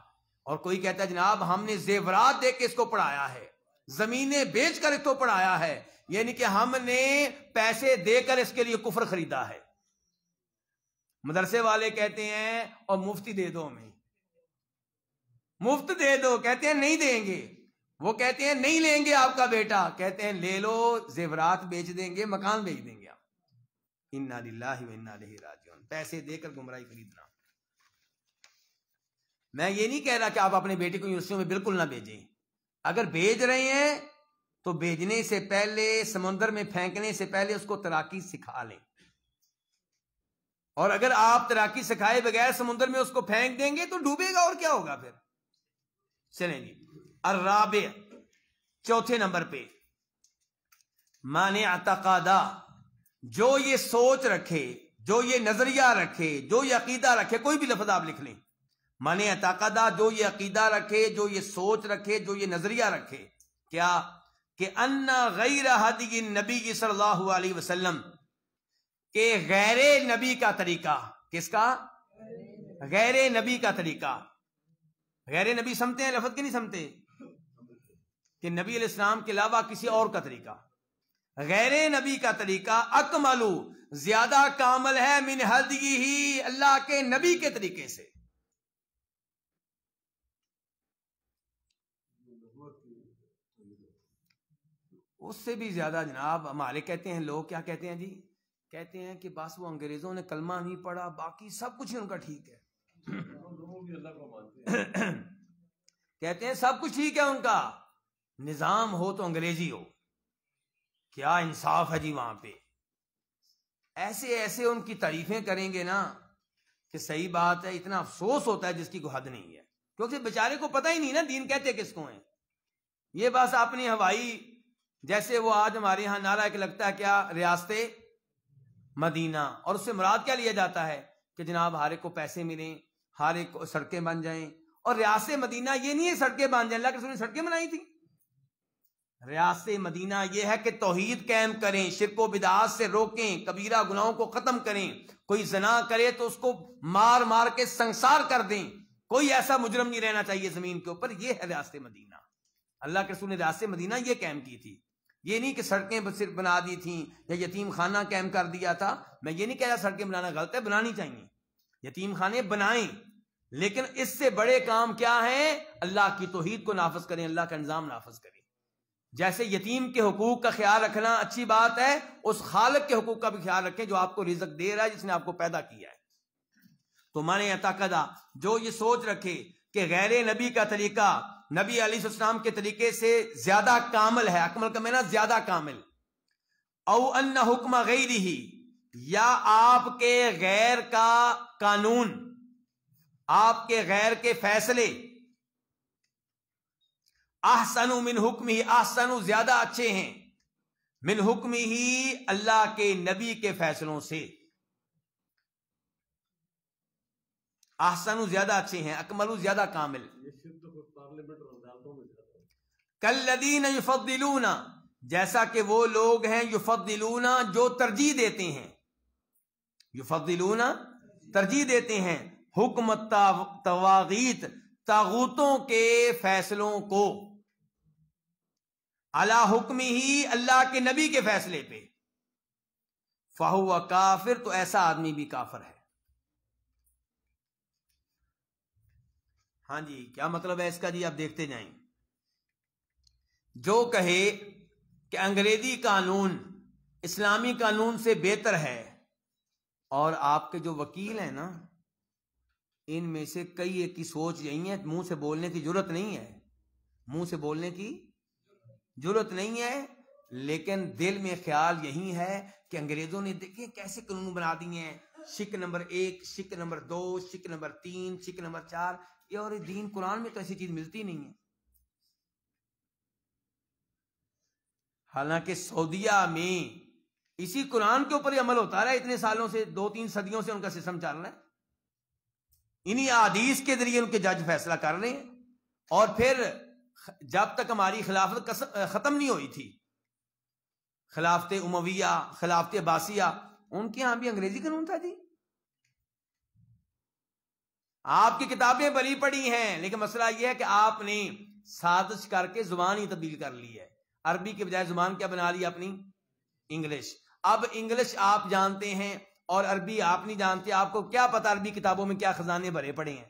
اور کوئی کہتا ہے جناب ہم نے زیورات دے کے اس کو پڑھایا ہے, زمینیں بیچ کر اس کو پڑھایا ہے, یعنی کہ ہم نے پیسے دے کر اس کے لیے کفر خریدا ہے. مدرسے والے کہتے ہیں اور مفتی دے دو, ہمیں مفت دے دو, کہتے ہیں نہیں دیں گے. وہ کہتے ہیں نہیں لیں گے آپ کا بیٹا, کہتے ہیں لے لو, زیورات بیچ دیں گے, مکان بیچ دیں گے آپ. انا للہ و انا الیہ راجعون, پیسے دے کر گمراہی خریدنا. میں یہ نہیں کہہ رہا کہ آپ اپنے بیٹے کو یونیورسٹیوں میں بالکل نہ بھیجیں. اگر بھیج رہے ہیں تو بھیجنے سے پہلے, سمندر میں پھینکنے سے پہلے اس کو تیراکی سکھا لیں. اور اگر آپ تیراکی سکھائے بغیر سمندر میں اس کو پھینک دیں گے تو ڈوبے گا, اور کیا ہوگا پھر. چلیں جی, الرابع, 4 نمبر پہ, مانع اعتقادہ, جو یہ سوچ رکھے, جو یہ نظریہ رکھے, جو یہ عقیدہ رکھے, کوئی بھی لفظ آپ لکھ لیں. مانع اعتقادہ, جو یہ عقیدہ رکھے, جو یہ سوچ رکھے, جو یہ نظریہ رکھے, کیا کہ ان غیر ہدی النبی صلی اللہ علیہ وسلم, کہ غیر نبی کا طریقہ. کس کا؟ غیر نبی کا طریقہ. غیر نبی سمتے ہیں لفظ کی نہیں سمتے, کہ نبی علیہ السلام کے علاوہ کسی اور کا طریقہ. غیر نبی کا طریقہ اکملو, زیادہ کامل ہے, من ہدیہ ہی, اللہ کے نبی کے طریقے سے. اس سے بھی زیادہ جناب ہمارے کہتے ہیں لوگ, کیا کہتے ہیں جی, کہتے ہیں کہ بس وہ انگریزوں نے کلمہ نہیں پڑھا، باقی سب کچھ ان کا ٹھیک ہے. کہتے ہیں سب کچھ ٹھیک ہے ان کا، نظام ہو تو انگریزی ہو. کیا انصاف ہے جی وہاں پہ. ایسے ایسے ان کی تعریفیں کریں گے نا کہ صحیح بات ہے، اتنا افسوس ہوتا ہے جس کی کوئی حد نہیں ہے، کیونکہ بیچارے کو پتہ ہی نہیں نا دین کہتے کس کو ہیں. یہ بس اپنی ہوائی، جیسے وہ آج ہمارے یہاں نعرہ کہ لگتا ہے کیا، ریاست مدینہ، اور اس سے مراد کیا لیا جاتا ہے کہ جناب ہر ایک کو پیسے ملیں، ہر ایک کو سڑکیں بن جائیں. اور ریاست مدینہ یہ نہیں ہے سڑکیں بن جائیں، اللہ کے رسول نے سڑکیں بنائی تھی. ریاست مدینہ یہ ہے کہ توحید قائم کریں، شرک و بدعات سے روکیں، کبیرہ گناہوں کو ختم کریں. کوئی زنا کرے تو اس کو مار مار کے سنسار کر دیں، کوئی ایسا مجرم نہیں رہنا چاہیے زمین کے اوپر. یہ ہے ریاست مدینہ. اللہ کے رسول نے ریاست مدینہ یہ قائم کی تھی. یہ نہیں کہ سڑکیں صرف بنا دی تھیں یا یتیم خانہ قائم کر دیا تھا. میں یہ نہیں کہہ رہا سڑکیں بنانا غلط ہے، بنانی چاہیے، یتیم خانے بنائیں، لیکن اس سے بڑے کام کیا ہیں؟ اللہ کی توحید کو نافذ کریں، اللہ کا نظام نافذ کریں. جیسے یتیم کے حقوق کا خیال رکھنا اچھی بات ہے، اس خالق کے حقوق کا بھی خیال رکھیں جو آپ کو رزق دے رہا ہے، جس نے آپ کو پیدا کیا ہے. تو میں نے اعتقادہ جو یہ سوچ رکھے کہ غیر نبی کا طریقہ نبی علیہ السلام کے طریقے سے زیادہ کامل ہے، اکمل کا معنی زیادہ کامل، او ان حکم غیرہ، یا آپ کے غیر کا قانون، آپ کے غیر کے فیصلے، احسن من حکمہ، احسن زیادہ اچھے ہیں، من حکمہ اللہ کے نبی کے فیصلوں سے. احسن زیادہ اچھے ہیں، اکمل زیادہ کامل. کالذین یفضلون، جیسا کہ وہ لوگ ہیں یفضلون جو ترجیح دیتے ہیں، یفضلون ترجیح دیتے ہیں، حکم الطواغیت، طاغوتوں کے فیصلوں کو، علی حکمہ اللہ کے نبی کے فیصلے پہ، فہو کافر، تو ایسا آدمی بھی کافر ہے. ہاں جی، کیا مطلب ہے اس کا جی؟ آپ دیکھتے جائیں. جو کہے کہ انگریزی قانون اسلامی قانون سے بہتر ہے، اور آپ کے جو وکیل ہیں نا، ان میں سے کئی ایک کی سوچ یہی ہے، منہ سے بولنے کی جرت نہیں ہے، منہ سے بولنے کی جرت نہیں ہے، لیکن دل میں خیال یہی ہے کہ انگریزوں نے دیکھیں کیسے قانون بنا دیے ہیں، شک نمبر 1، شک نمبر 2، شک نمبر 3، شک نمبر 4. یہ اور دین قرآن میں تو ایسی چیز ملتی نہیں ہے. حالانکہ سعودیہ میں اسی قرآن کے اوپر ہی عمل ہوتا رہا ہے، اتنے سالوں سے، 2-3 صدیوں سے ان کا سسٹم چل رہا ہے. انہی احادیث کے ذریعے ان کے جج فیصلہ کر رہے ہیں. اور پھر جب تک ہماری خلافت ختم نہیں ہوئی تھی، خلافت امویہ، خلافت عباسیہ، ان کے ہاں بھی انگریزی قانون تھا جی. آپ کی کتابیں بری پڑی ہیں، لیکن مسئلہ یہ ہے کہ آپ نے سازش کر کے زبان ہی تبدیل کر لی ہے. عربی کے بجائے زبان کیا بنا لی اپنی؟ انگلش. اب انگلش آپ جانتے ہیں اور عربی آپ نہیں جانتے. آپ کو کیا پتا عربی کتابوں میں کیا خزانے بھرے پڑے ہیں،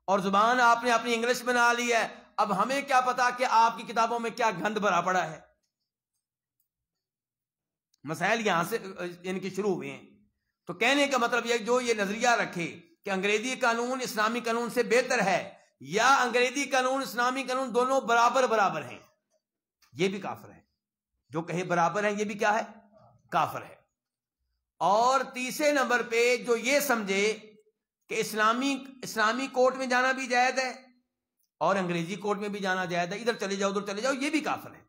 اور زبان آپ نے اپنی انگلش بنا لی ہے. اب ہمیں کیا پتا کہ آپ کی کتابوں میں کیا گند بھرا پڑا ہے. مسائل یہاں سے ان کے شروع ہوئے ہیں. تو کہنے کا مطلب یہ، جو یہ نظریہ رکھے کہ انگریزی قانون اسلامی قانون سے بہتر ہے، یا انگریزی قانون اسلامی قانون دونوں برابر برابر ہیں، یہ بھی کافر ہے. جو کہے برابر ہے یہ بھی کیا ہے؟ کافر ہے. اور تیسرے نمبر پہ جو یہ سمجھے کہ اسلامی کورٹ میں جانا بھی جائز ہے اور انگریزی کورٹ میں بھی جانا جائز ہے، ادھر چلے جاؤ ادھر چلے جاؤ، یہ بھی کافر ہے.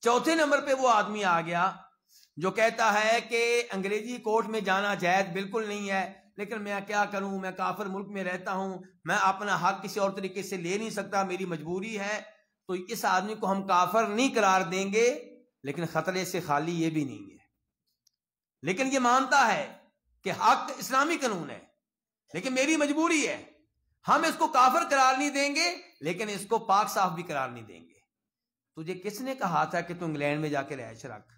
چوتھے نمبر پہ وہ آدمی آ گیا جو کہتا ہے کہ انگریزی کورٹ میں جانا جائز بالکل نہیں ہے، لیکن میں کیا کروں، میں کافر ملک میں رہتا ہوں، میں اپنا حق کسی اور طریقے سے لے نہیں سکتا، میری مجبوری ہے. تو اس آدمی کو ہم کافر نہیں قرار دیں گے، لیکن خطرے سے خالی یہ بھی نہیں ہے. لیکن یہ مانتا ہے کہ حق اسلامی قانون ہے، لیکن میری مجبوری ہے. ہم اس کو کافر قرار نہیں دیں گے، لیکن اس کو پاک صاف بھی قرار نہیں دیں گے. تجھے کس نے کہا تھا کہ تو انگلینڈ میں جا کے رہائش رکھ؟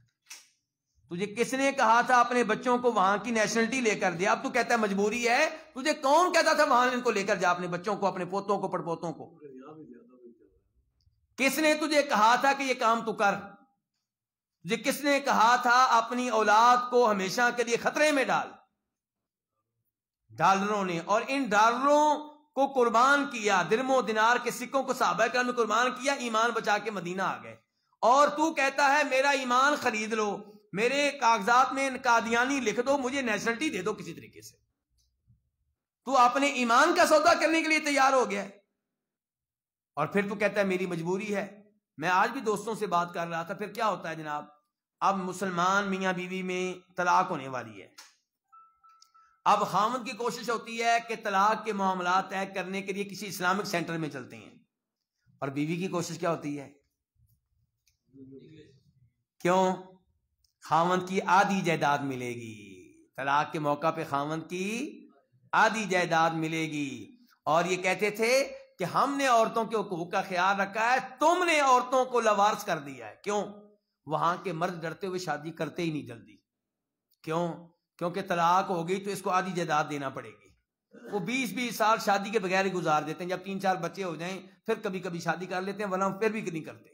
تجھے کس نے کہا تھا اپنے بچوں کو وہاں کی نیشنلٹی لے کر دیا؟ اب تو کہتا ہے مجبوری ہے. تجھے کون کہتا تھا وہاں ان کو لے کر جا، اپنے بچوں کو، اپنے پوتوں کو، پڑپوتوں کو؟ کس نے تجھے کہا تھا کہ یہ کام تو کر؟ جی کس نے کہا تھا اپنی اولاد کو ہمیشہ کے لیے خطرے میں ڈال؟ ڈالروں نے، اور ان ڈالروں کو قربان کیا، درم و دینار کے سکوں کو صحابہ کرام نے قربان کیا، ایمان بچا کے مدینہ آ گئے، اور تو کہتا ہے میرا ایمان خرید لو، میرے کاغذات میں قادیانی لکھ دو، مجھے نیشنلٹی دے دو کسی طریقے سے۔ تو اپنے ایمان کا سودا کرنے کے لیے تیار ہو گیا ہے، اور پھر تو کہتا ہے میری مجبوری ہے۔ میں آج بھی دوستوں سے بات کر رہا تھا، پھر کیا ہوتا ہے جناب، اب مسلمان میاں بیوی میں طلاق ہونے والی ہے، اب خاوند کی کوشش ہوتی ہے کہ طلاق کے معاملات طے کرنے کے لیے کسی اسلامک سینٹر میں چلتے ہیں، اور بیوی کی کوشش کیا ہوتی ہے؟ کیوں؟ خاوند کی آدھی جائیداد ملے گی، طلاق کے موقع پہ خاوند کی آدھی جائیداد ملے گی، اور یہ کہتے تھے کہ ہم نے عورتوں کے حقوق کا خیال رکھا ہے، تم نے عورتوں کو لوارث کر دیا ہے۔ کیوں؟ وہاں کے مرد ڈرتے ہوئے شادی کرتے ہی نہیں جلدی۔ کیوں؟ کیونکہ طلاق ہو گئی تو اس کو آدھی جائیداد دینا پڑے گی۔ وہ 20 سال شادی کے بغیر ہی گزار دیتے ہیں، جب 3-4 بچے ہو جائیں پھر کبھی کبھی شادی کر لیتے ہیں، ورنہ پھر بھی نہیں کرتے۔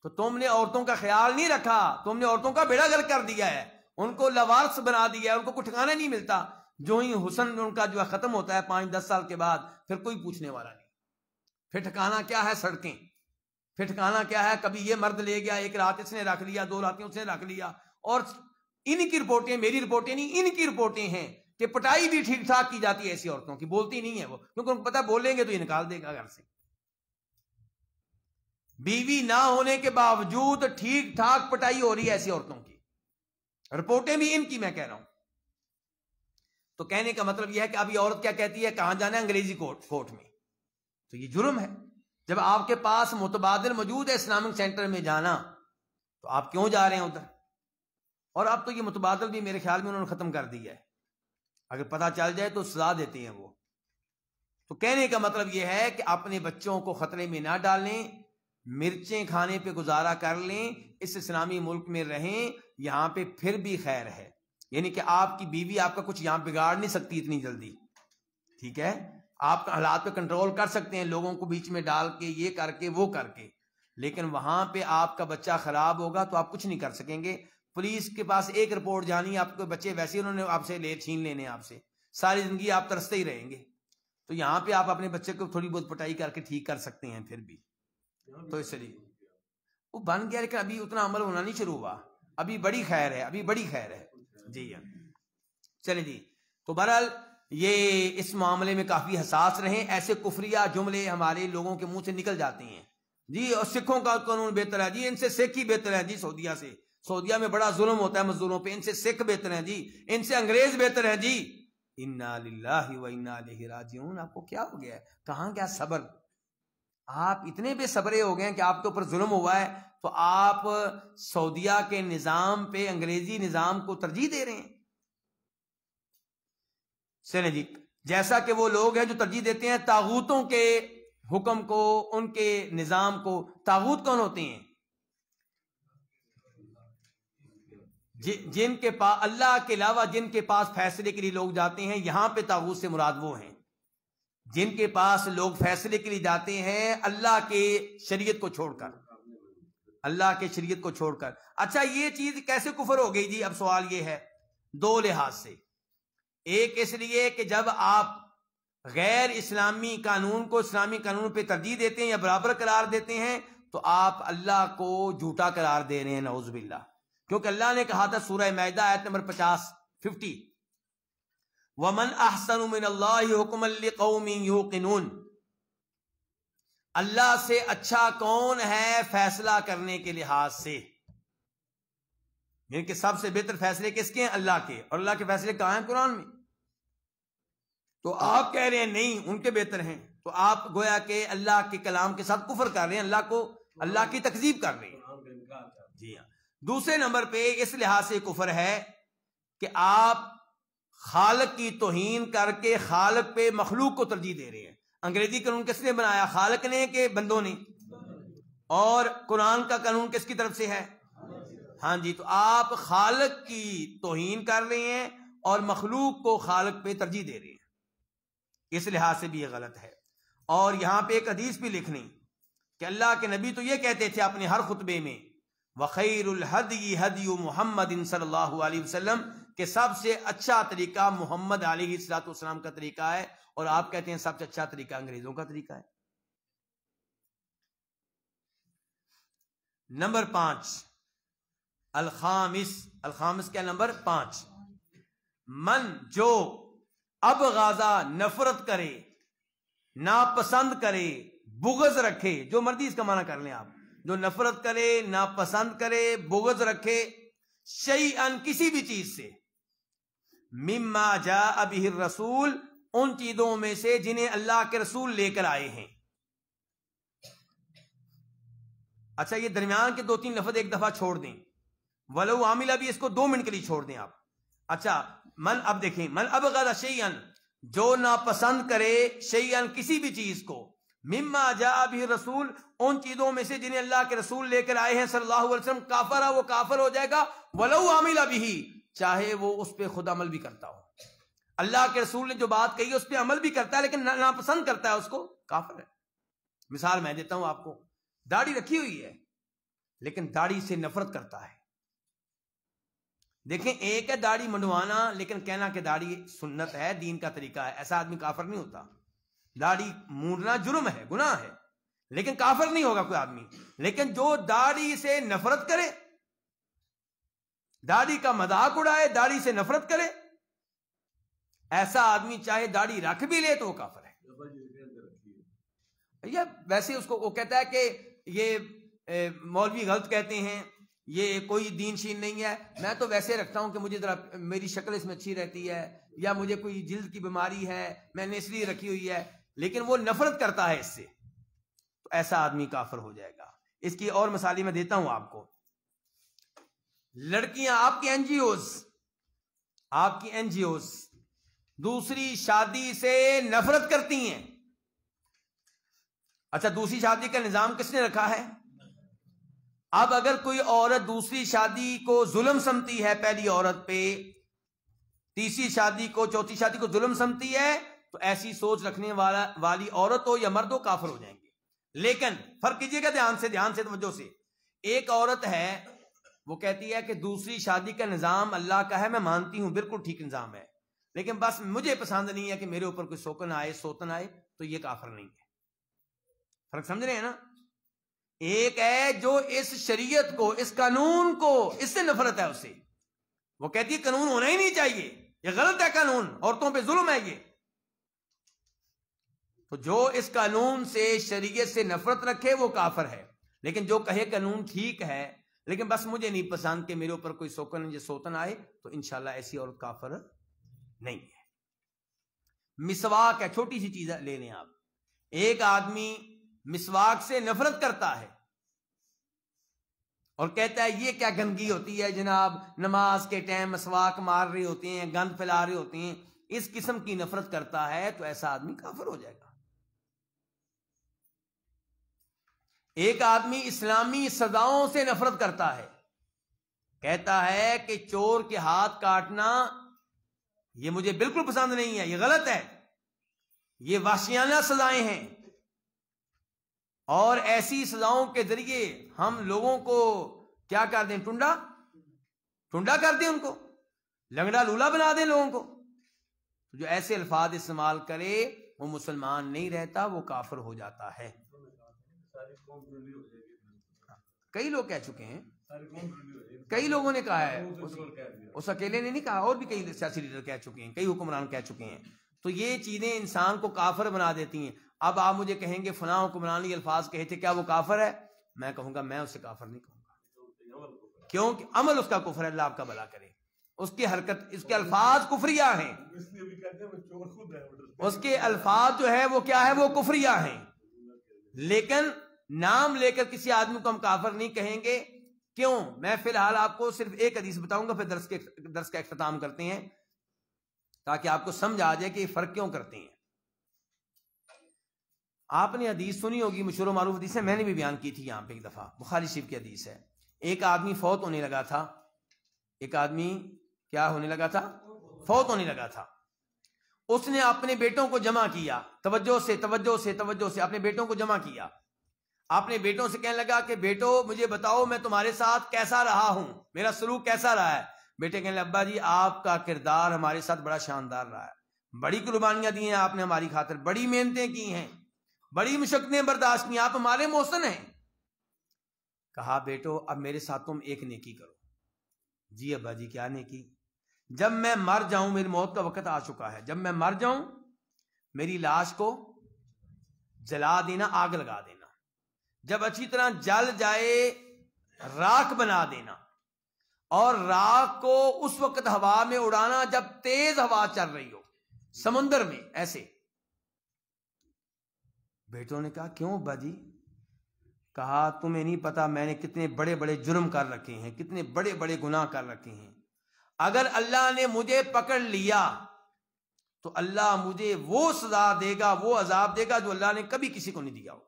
تو تم نے عورتوں کا خیال نہیں رکھا، تم نے عورتوں کا بیڑا گرک کر دیا ہے، ان کو لوارث بنا دیا ہے، ان کو کوئی ٹھکانا نہیں ملتا۔ جو ہی حسن ان کا جو ہے ختم ہوتا ہے 5-10 سال کے بعد، پھر کوئی پوچھنے والا نہیں۔ پھر ٹھکانا کیا ہے؟ سڑکیں۔ پھر ٹھکانا کیا ہے؟ کبھی یہ مرد لے گیا، 1 رات اس نے رکھ لیا، 2 راتیں اس نے رکھ لیا، اور ان کی رپورٹیں، میری رپورٹیں نہیں، ان کی رپورٹیں ہیں کہ پٹائی بھی ٹھیک ٹھاک کی جاتی ہے ایسی عورتوں کی، بولتی نہیں ہے وہ، کیونکہ ان کو پتا بولیں گے تو یہ نکال دے گا گھر سے۔ بیوی نہ ہونے کے باوجود ٹھیک ٹھاک پٹائی ہو رہی ہے ایسی عورتوں کی، رپورٹیں بھی ان کی میں کہہ رہا ہوں۔ تو کہنے کا مطلب یہ ہے کہ ابھی عورت کیا کہتی ہے؟ کہاں جانا ہے؟ انگریزی کورٹ میں۔ تو یہ جرم ہے۔ جب آپ کے پاس متبادل موجود ہے اسلامک سینٹر میں جانا، تو آپ کیوں جا رہے ہیں ادھر؟ اور اب تو یہ متبادل بھی میرے خیال میں انہوں نے ختم کر دیا ہے، اگر پتہ چل جائے تو سزا دیتے ہیں وہ۔ تو کہنے کا مطلب یہ ہے کہ اپنے بچوں کو خطرے میں نہ ڈالیں، مرچیں کھانے پہ گزارا کر لیں، اس اسلامی ملک میں رہیں، یہاں پہ پھر بھی خیر ہے، یعنی کہ آپ کی بیوی آپ کا کچھ یہاں بگاڑ نہیں سکتی اتنی جلدی، ٹھیک ہے؟ آپ حالات پہ کنٹرول کر سکتے ہیں، لوگوں کو بیچ میں ڈال کے، یہ کر کے وہ کر کے، لیکن وہاں پہ آپ کا بچہ خراب ہوگا تو آپ کچھ نہیں کر سکیں گے۔ پولیس کے پاس ایک رپورٹ جانی، آپ کے بچے ویسے انہوں نے آپ سے چھین لینے، آپ سے ساری زندگی آپ ترستے ہی رہیں گے۔ تو یہاں پہ آپ اپنے بچے کو تھوڑی بہت پٹائی کر کے ٹھیک کر سکتے ہیں پھر بھی۔ تو اس لیے وہ بن گیا، لیکن ابھی اتنا عمل ہونا نہیں شروع ہوا، ابھی بڑی خیر ہے، ابھی بڑی خیر ہے۔ جی ہاں، چلیں جی۔ تو بہرحال یہ اس معاملے میں کافی حساس رہیں، ایسے کفریہ جملے ہمارے لوگوں کے منہ سے نکل جاتے ہیں جی، اور سکھوں کا قانون بہتر ہے جی، ان سے سکھ ہی بہتر ہے جی، سعودیہ سے، سعودیہ میں بڑا ظلم ہوتا ہے مزدوروں پہ، ان سے سکھ بہتر ہیں جی، ان سے انگریز بہتر ہیں جی۔ انا للہ و انا الیہ راجعون۔ آپ کو کیا ہو گیا ہے؟ کہاں گیا صبر؟ آپ اتنے بے صبرے ہو گئے ہیں کہ آپ کے اوپر ظلم ہوا ہے تو آپ سعودیہ کے نظام پہ انگریزی نظام کو ترجیح دے رہے ہیں۔ چلیں جی، جیسا کہ وہ لوگ ہیں جو ترجیح دیتے ہیں طاغوتوں کے حکم کو، ان کے نظام کو۔ طاغوت کون ہوتے ہیں؟ جن کے پاس اللہ کے علاوہ جن کے پاس فیصلے کے لیے لوگ جاتے ہیں، یہاں پہ طاغوت سے مراد وہ ہیں جن کے پاس لوگ فیصلے کے لیے جاتے ہیں اللہ کے شریعت کو چھوڑ کر، اللہ کے شریعت کو چھوڑ کر۔ اچھا، یہ چیز کیسے کفر ہو گئی جی؟ اب سوال یہ ہے 2 لحاظ سے۔ ایک اس لیے کہ جب آپ غیر اسلامی قانون کو اسلامی قانون پہ ترجیح دیتے ہیں یا برابر قرار دیتے ہیں تو آپ اللہ کو جھوٹا قرار دے رہے ہیں، نعوذ باللہ۔ کیونکہ اللہ نے کہا تھا سورہ مائدہ آیت نمبر 50 وَمَنْ أَحْسَنُ مِنَ اللَّهِ حُكْمًا لِقَوْمٍ يُوقِنُونَ۔ اللہ سے اچھا کون ہے فیصلہ کرنے کے لحاظ سے؟ یعنی کہ سب سے بہتر فیصلے کس کے ہیں؟ اللہ کے، اور اللہ کے فیصلے کہاں ہیں؟ قرآن میں۔ تو آپ کہہ رہے ہیں نہیں ان کے بہتر ہیں، تو آپ گویا کہ اللہ کے کلام کے ساتھ کفر کر رہے ہیں، اللہ کی تکذیب کر رہے ہیں۔ جی ہاں۔ دوسرے نمبر پہ اس لحاظ سے کفر ہے کہ آپ خالق کی توہین کر کے خالق پہ مخلوق کو ترجیح دے رہے ہیں۔ انگریزی قانون کس نے بنایا؟ خالق نے کہ بندوں نے؟ اور قرآن کا قانون کس کی طرف سے ہے؟ ہاں جی، تو آپ خالق کی توہین کر رہے ہیں اور مخلوق کو خالق پہ ترجیح دے رہے ہیں، اس لحاظ سے بھی یہ غلط ہے۔ اور یہاں پہ ایک حدیث بھی لکھنی کہ اللہ کے نبی تو یہ کہتے تھے اپنے ہر خطبے میں وخیر الہدی ہدی محمد صلی اللہ علیہ وسلم، کہ سب سے اچھا طریقہ محمد علیہ الصلوۃ والسلام کا طریقہ ہے، اور آپ کہتے ہیں سب سے اچھا طریقہ انگریزوں کا طریقہ ہے۔ نمبر 5 الخامس کیا؟ نمبر 5 من، جو اب غازہ نفرت کرے، ناپسند کرے، بغض رکھے، جو مرضی اس کا معنی کر لیں آپ، جو نفرت کرے، ناپسند کرے، بغض رکھے، شیئن کسی بھی چیز سے، مما جاء بہ الرسول ان چیزوں میں سے جنہیں اللہ کے رسول لے کر آئے ہیں۔ اچھا یہ درمیان کے 2-3 لفظ ایک دفعہ چھوڑ دیں، ولو عامل، ابھی اس کو 2 منٹ کے لیے چھوڑ دیں آپ۔ اچھا من، اب دیکھیں، من ابغض شیئن، جو ناپسند کرے، شیئن کسی بھی چیز کو، مما جاء بہ الرسول ان چیزوں میں سے جنہیں اللہ کے رسول لے کر آئے ہیں صلی اللہ علیہ وسلم، کافر، وہ کافر ہو جائے گا، ولو عامل بہ، چاہے وہ اس پہ خود عمل بھی کرتا ہو۔ اللہ کے رسول نے جو بات کہی اس پہ عمل بھی کرتا ہے لیکن ناپسند کرتا ہے اس کو، کافر ہے۔ مثال میں دیتا ہوں آپ کو، داڑھی رکھی ہوئی ہے لیکن داڑھی سے نفرت کرتا ہے۔ دیکھیں، ایک ہے داڑھی منڈوانا لیکن کہنا کہ داڑھی سنت ہے، دین کا طریقہ ہے، ایسا آدمی کافر نہیں ہوتا۔ داڑھی مونڈنا جرم ہے، گناہ ہے، لیکن کافر نہیں ہوگا کوئی آدمی۔ لیکن جو داڑھی سے نفرت کرے، داڑھی کا مذاق اڑائے، داڑھی سے نفرت کرے، ایسا آدمی چاہے داڑھی رکھ بھی لے تو وہ کافر ہے۔ یا ویسے اس کو وہ کہتا ہے کہ یہ مولوی غلط کہتے ہیں، یہ کوئی دین شین نہیں ہے، میں تو ویسے رکھتا ہوں کہ مجھے ذرا میری شکل اس میں اچھی رہتی ہے، یا مجھے کوئی جلد کی بیماری ہے میں نے اس لیے رکھی ہوئی ہے، لیکن وہ نفرت کرتا ہے اس سے، تو ایسا آدمی کافر ہو جائے گا۔ اس کی اور مثالیں میں دیتا ہوں آپ کو۔ لڑکیاں، آپ کی این جی اوز دوسری شادی سے نفرت کرتی ہیں۔ اچھا دوسری شادی کا نظام کس نے رکھا ہے؟ اب اگر کوئی عورت دوسری شادی کو ظلم سمجھتی ہے، پہلی عورت پہ، تیسری شادی کو، چوتھی شادی کو ظلم سمجھتی ہے، تو ایسی سوچ رکھنے والی عورت ہو یا مرد ہو، کافر ہو جائیں گے۔ لیکن فرق کیجئے گا، دھیان سے توجہ سے۔ ایک عورت ہے وہ کہتی ہے کہ دوسری شادی کا نظام اللہ کا ہے، میں مانتی ہوں بالکل ٹھیک نظام ہے، لیکن بس مجھے پسند نہیں ہے کہ میرے اوپر کوئی سوتن آئے، تو یہ کافر نہیں ہے۔ فرق سمجھ رہے ہیں نا؟ ایک ہے جو اس شریعت کو، اس قانون کو، اس سے نفرت ہے اسے، وہ کہتی ہے قانون ہونا ہی نہیں چاہیے، یہ غلط ہے قانون، عورتوں پہ ظلم ہے یہ۔ تو جو اس قانون سے، شریعت سے نفرت رکھے وہ کافر ہے، لیکن جو کہے قانون ٹھیک ہے لیکن بس مجھے نہیں پسند کہ میرے اوپر کوئی سوتن آئے، تو انشاءاللہ ایسی عورت کافر نہیں ہے۔ مسواک ہے، چھوٹی سی چیز لے لیں آپ۔ ایک آدمی مسواک سے نفرت کرتا ہے اور کہتا ہے یہ کیا گندگی ہوتی ہے جناب، نماز کے ٹائم مسواک مار رہے ہوتے ہیں، گند پھیلا رہے ہوتے ہیں، اس قسم کی نفرت کرتا ہے، تو ایسا آدمی کافر ہو جائے گا۔ ایک آدمی اسلامی سزاؤں سے نفرت کرتا ہے، کہتا ہے کہ چور کے ہاتھ کاٹنا یہ مجھے بالکل پسند نہیں ہے، یہ غلط ہے، یہ وحشیانہ سزائیں ہیں، اور ایسی سزاؤں کے ذریعے ہم لوگوں کو کیا کر دیں، ٹنڈا کر دیں، ان کو لنگڑا لولا بنا دیں لوگوں کو۔ جو ایسے الفاظ استعمال کرے وہ مسلمان نہیں رہتا، وہ کافر ہو جاتا ہے۔ کئی لوگ کہہ چکے ہیں، کئی لوگوں نے کہا ہے، اس اکیلے نے نہیں کہا، اور بھی کئی سیاسی لیڈر کہہ چکے ہیں، کئی حکمران کہہ چکے ہیں۔ تو یہ چیزیں انسان کو کافر بنا دیتی ہیں۔ اب آپ مجھے کہیں گے فلاں حکمران یہ الفاظ کہے تھے، کیا وہ کافر ہے؟ میں کہوں گا میں اسے کافر نہیں کہوں گا، کیونکہ عمل اس کا کفر ہے، اللہ آپ کا بھلا کرے۔ اس کی حرکت، اس کے الفاظ کفریہ ہیں، اس کے الفاظ جو ہے وہ کیا ہے، وہ کفریہ ہیں، لیکن نام لے کر کسی آدمی کو ہم کافر نہیں کہیں گے۔ کیوں؟ میں فی الحال آپ کو صرف ایک حدیث بتاؤں گا، پھر درس کا اختتام کرتے ہیں، تاکہ آپ کو سمجھ آ جائے کہ یہ فرق کیوں کرتے ہیں۔ آپ نے حدیث سنی ہوگی، مشہور و معروف حدیث ہے، میں نے بھی بیان کی تھی یہاں پہ ایک دفعہ، بخاری شریف کی حدیث ہے۔ ایک آدمی فوت ہونے لگا تھا، ایک آدمی کیا ہونے لگا تھا؟ فوت ہونے لگا تھا۔ اس نے اپنے بیٹوں کو جمع کیا، توجہ سے اپنے بیٹوں کو جمع کیا۔ اپنے بیٹوں سے کہنے لگا کہ بیٹو مجھے بتاؤ میں تمہارے ساتھ کیسا رہا ہوں، میرا سلوک کیسا رہا ہے؟ بیٹے کہنے لگے ابا جی آپ کا کردار ہمارے ساتھ بڑا شاندار رہا ہے، بڑی قربانیاں دی ہیں آپ نے ہماری خاطر، بڑی محنتیں کی ہیں، بڑی مشقتیں برداشت کی، آپ ہمارے محسن ہیں۔ کہا بیٹو اب میرے ساتھ تم ایک نیکی کرو۔ جی ابا جی کیا نیکی؟ جب میں مر جاؤں، میری موت کا وقت آ چکا ہے، جب میں مر جاؤں میری لاش کو جلا دینا، آگ لگا دینا، جب اچھی طرح جل جائے راکھ بنا دینا، اور راکھ کو اس وقت ہوا میں اڑانا جب تیز ہوا چل رہی ہو سمندر میں ایسے۔ بیٹوں نے کہا کیوں ابا جی؟ کہا تمہیں نہیں پتا میں نے کتنے بڑے بڑے جرم کر رکھے ہیں، کتنے بڑے بڑے گناہ کر رکھے ہیں، اگر اللہ نے مجھے پکڑ لیا تو اللہ مجھے وہ سزا دے گا، وہ عذاب دے گا جو اللہ نے کبھی کسی کو نہیں دیا ہوگا۔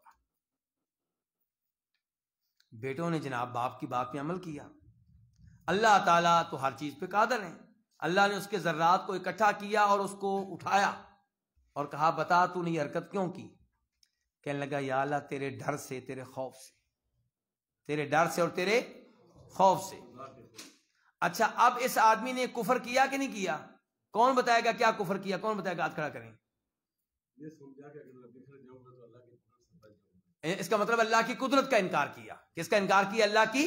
بیٹوں نے جناب باپ کی بات پہ عمل کیا۔ اللہ تعالیٰ تو ہر چیز پہ قادر ہے، اللہ نے اس کے ذرات کو اکٹھا کیا اور اس کو اٹھایا اور کہا بتا تو نے یہ حرکت کیوں کی؟ کہنے لگا یا اللہ تیرے ڈر سے، تیرے خوف سے، تیرے ڈر سے اور تیرے خوف سے۔ اچھا اب اس آدمی نے کفر کیا کہ نہیں کیا؟ کون بتائے گا کیا کفر کیا؟ کون بتائے گا؟ ہاتھ کھڑا کریں۔ اس کا مطلب اللہ کی قدرت کا انکار کیا۔ کس کا انکار کیا؟ اللہ کی۔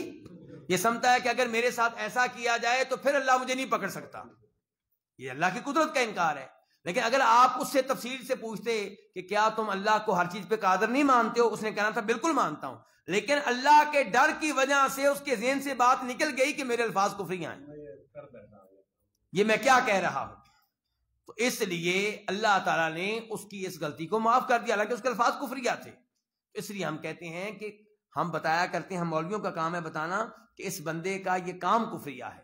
یہ سمجھتا ہے کہ اگر میرے ساتھ ایسا کیا جائے تو پھر اللہ مجھے نہیں پکڑ سکتا، یہ اللہ کی قدرت کا انکار ہے۔ لیکن اگر آپ اس سے تفصیل سے پوچھتے کہ کیا تم اللہ کو ہر چیز پہ قادر نہیں مانتے ہو، اس نے کہنا تھا بالکل مانتا ہوں، لیکن اللہ کے ڈر کی وجہ سے اس کے ذہن سے بات نکل گئی کہ میرے الفاظ کفری ہیں، یہ میں کیا کہہ رہا ہوں، تو اس لیے اللہ تعالیٰ نے اس کی اس غلطی کو معاف کر دیا، حالانکہ اس کے الفاظ کفریہ تھے۔ اس لیے ہم کہتے ہیں کہ ہم بتایا کرتے ہیں، ہم مولویوں کا کام ہے بتانا کہ اس بندے کا یہ کام کفریہ ہے،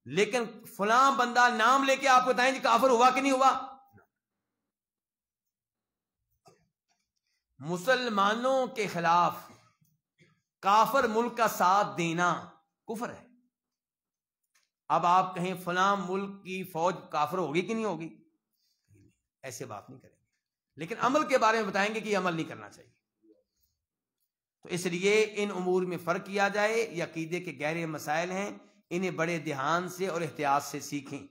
لیکن فلاں بندہ نام لے کے آپ بتائیں کہ کافر ہوا کہ نہیں ہوا۔ مسلمانوں کے خلاف کافر ملک کا ساتھ دینا کفر ہے۔ اب آپ کہیں فلاں ملک کی فوج کافر ہوگی کہ نہیں ہوگی، ایسے بات نہیں کریں گے، لیکن عمل کے بارے میں بتائیں گے کہ یہ عمل نہیں کرنا چاہیے۔ تو اس لیے ان امور میں فرق کیا جائے، یہ عقیدے کے گہرے مسائل ہیں، انہیں بڑے دھیان سے اور احتیاط سے سیکھیں۔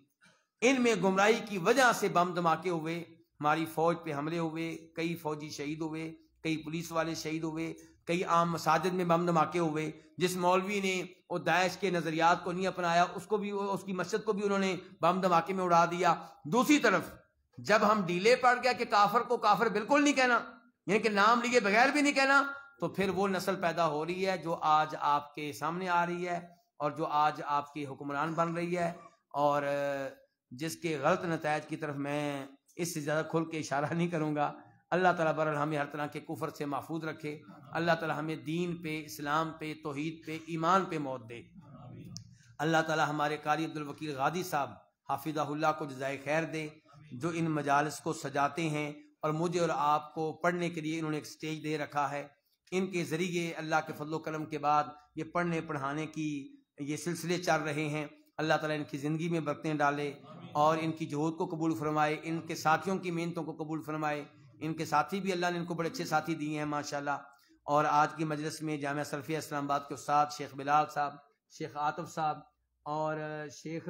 ان میں گمراہی کی وجہ سے بم دھماکے ہوئے، ہماری فوج پہ حملے ہوئے، کئی فوجی شہید ہوئے، کئی پولیس والے شہید ہوئے، کئی عام مساجد میں بم دھماکے ہوئے۔ جس مولوی نے وہ داعش کے نظریات کو نہیں اپنایا، اس کو بھی، اس کی مسجد کو بھی انہوں نے بم دھماکے میں اڑا دیا۔ دوسری طرف جب ہم ڈیلے پڑ گیا کہ کافر کو کافر بالکل نہیں کہنا، یعنی کہ نام لیے بغیر بھی نہیں کہنا، تو پھر وہ نسل پیدا ہو رہی ہے جو آج آپ کے سامنے آ رہی ہے اور جو آج آپ کی حکمران بن رہی ہے، اور جس کے غلط نتائج کی طرف میں اس سے زیادہ کھل کے اشارہ نہیں کروں گا۔ اللہ تعالیٰ برحال ہمیں ہر طرح کے کفر سے محفوظ رکھے، اللہ تعالیٰ ہمیں دین پہ، اسلام پہ، توحید پہ، ایمان پہ موت دے۔ اللہ تعالیٰ ہمارے قاری عبدالوکیل غادی صاحب حافظہ اللہ کو جزائے خیر دے، جو ان مجالس کو سجاتے ہیں اور مجھے اور آپ کو پڑھنے کے لیے انہوں نے ایک سٹیج دے رکھا ہے۔ ان کے ذریعے اللہ کے فضل و کرم کے بعد یہ پڑھنے پڑھانے کی یہ سلسلے چل رہے ہیں۔ اللہ تعالیٰ ان کی زندگی میں برکتیں ڈالے اور ان کی جہود کو قبول فرمائے، ان کے ساتھیوں کی محنتوں کو قبول فرمائے۔ ان کے ساتھی بھی اللہ نے ان کو بڑے اچھے ساتھی دیے ہیں ماشاءاللہ۔ اور آج کی مجلس میں جامعہ سلفیہ اسلام آباد کے استاد شیخ بلال صاحب، شیخ عاطف صاحب اور شیخ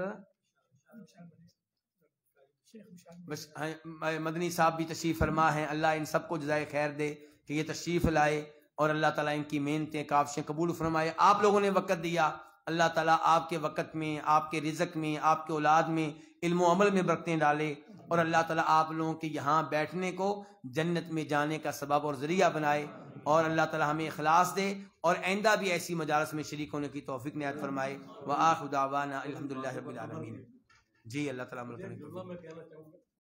مدنی صاحب بھی تشریف فرما ہیں۔ اللہ ان سب کو جزائے خیر دے کہ یہ تشریف لائے، اور اللہ تعالیٰ ان کی محنتیں کاوشیں قبول فرمائے۔ آپ لوگوں نے وقت دیا، اللہ تعالیٰ آپ کے وقت میں، آپ کے رزق میں، آپ کے اولاد میں، علم و عمل میں برکتیں ڈالے، اور اللہ تعالیٰ آپ لوگوں کے یہاں بیٹھنے کو جنت میں جانے کا سبب اور ذریعہ بنائے، اور اللہ تعالیٰ ہمیں اخلاص دے اور آئندہ بھی ایسی مجالس میں شریک ہونے کی توفیق عنایت فرمائے۔ وآخر دعوانا الحمدللہ رب العالمین۔ جی اللہ تعالیٰ عمل کریں۔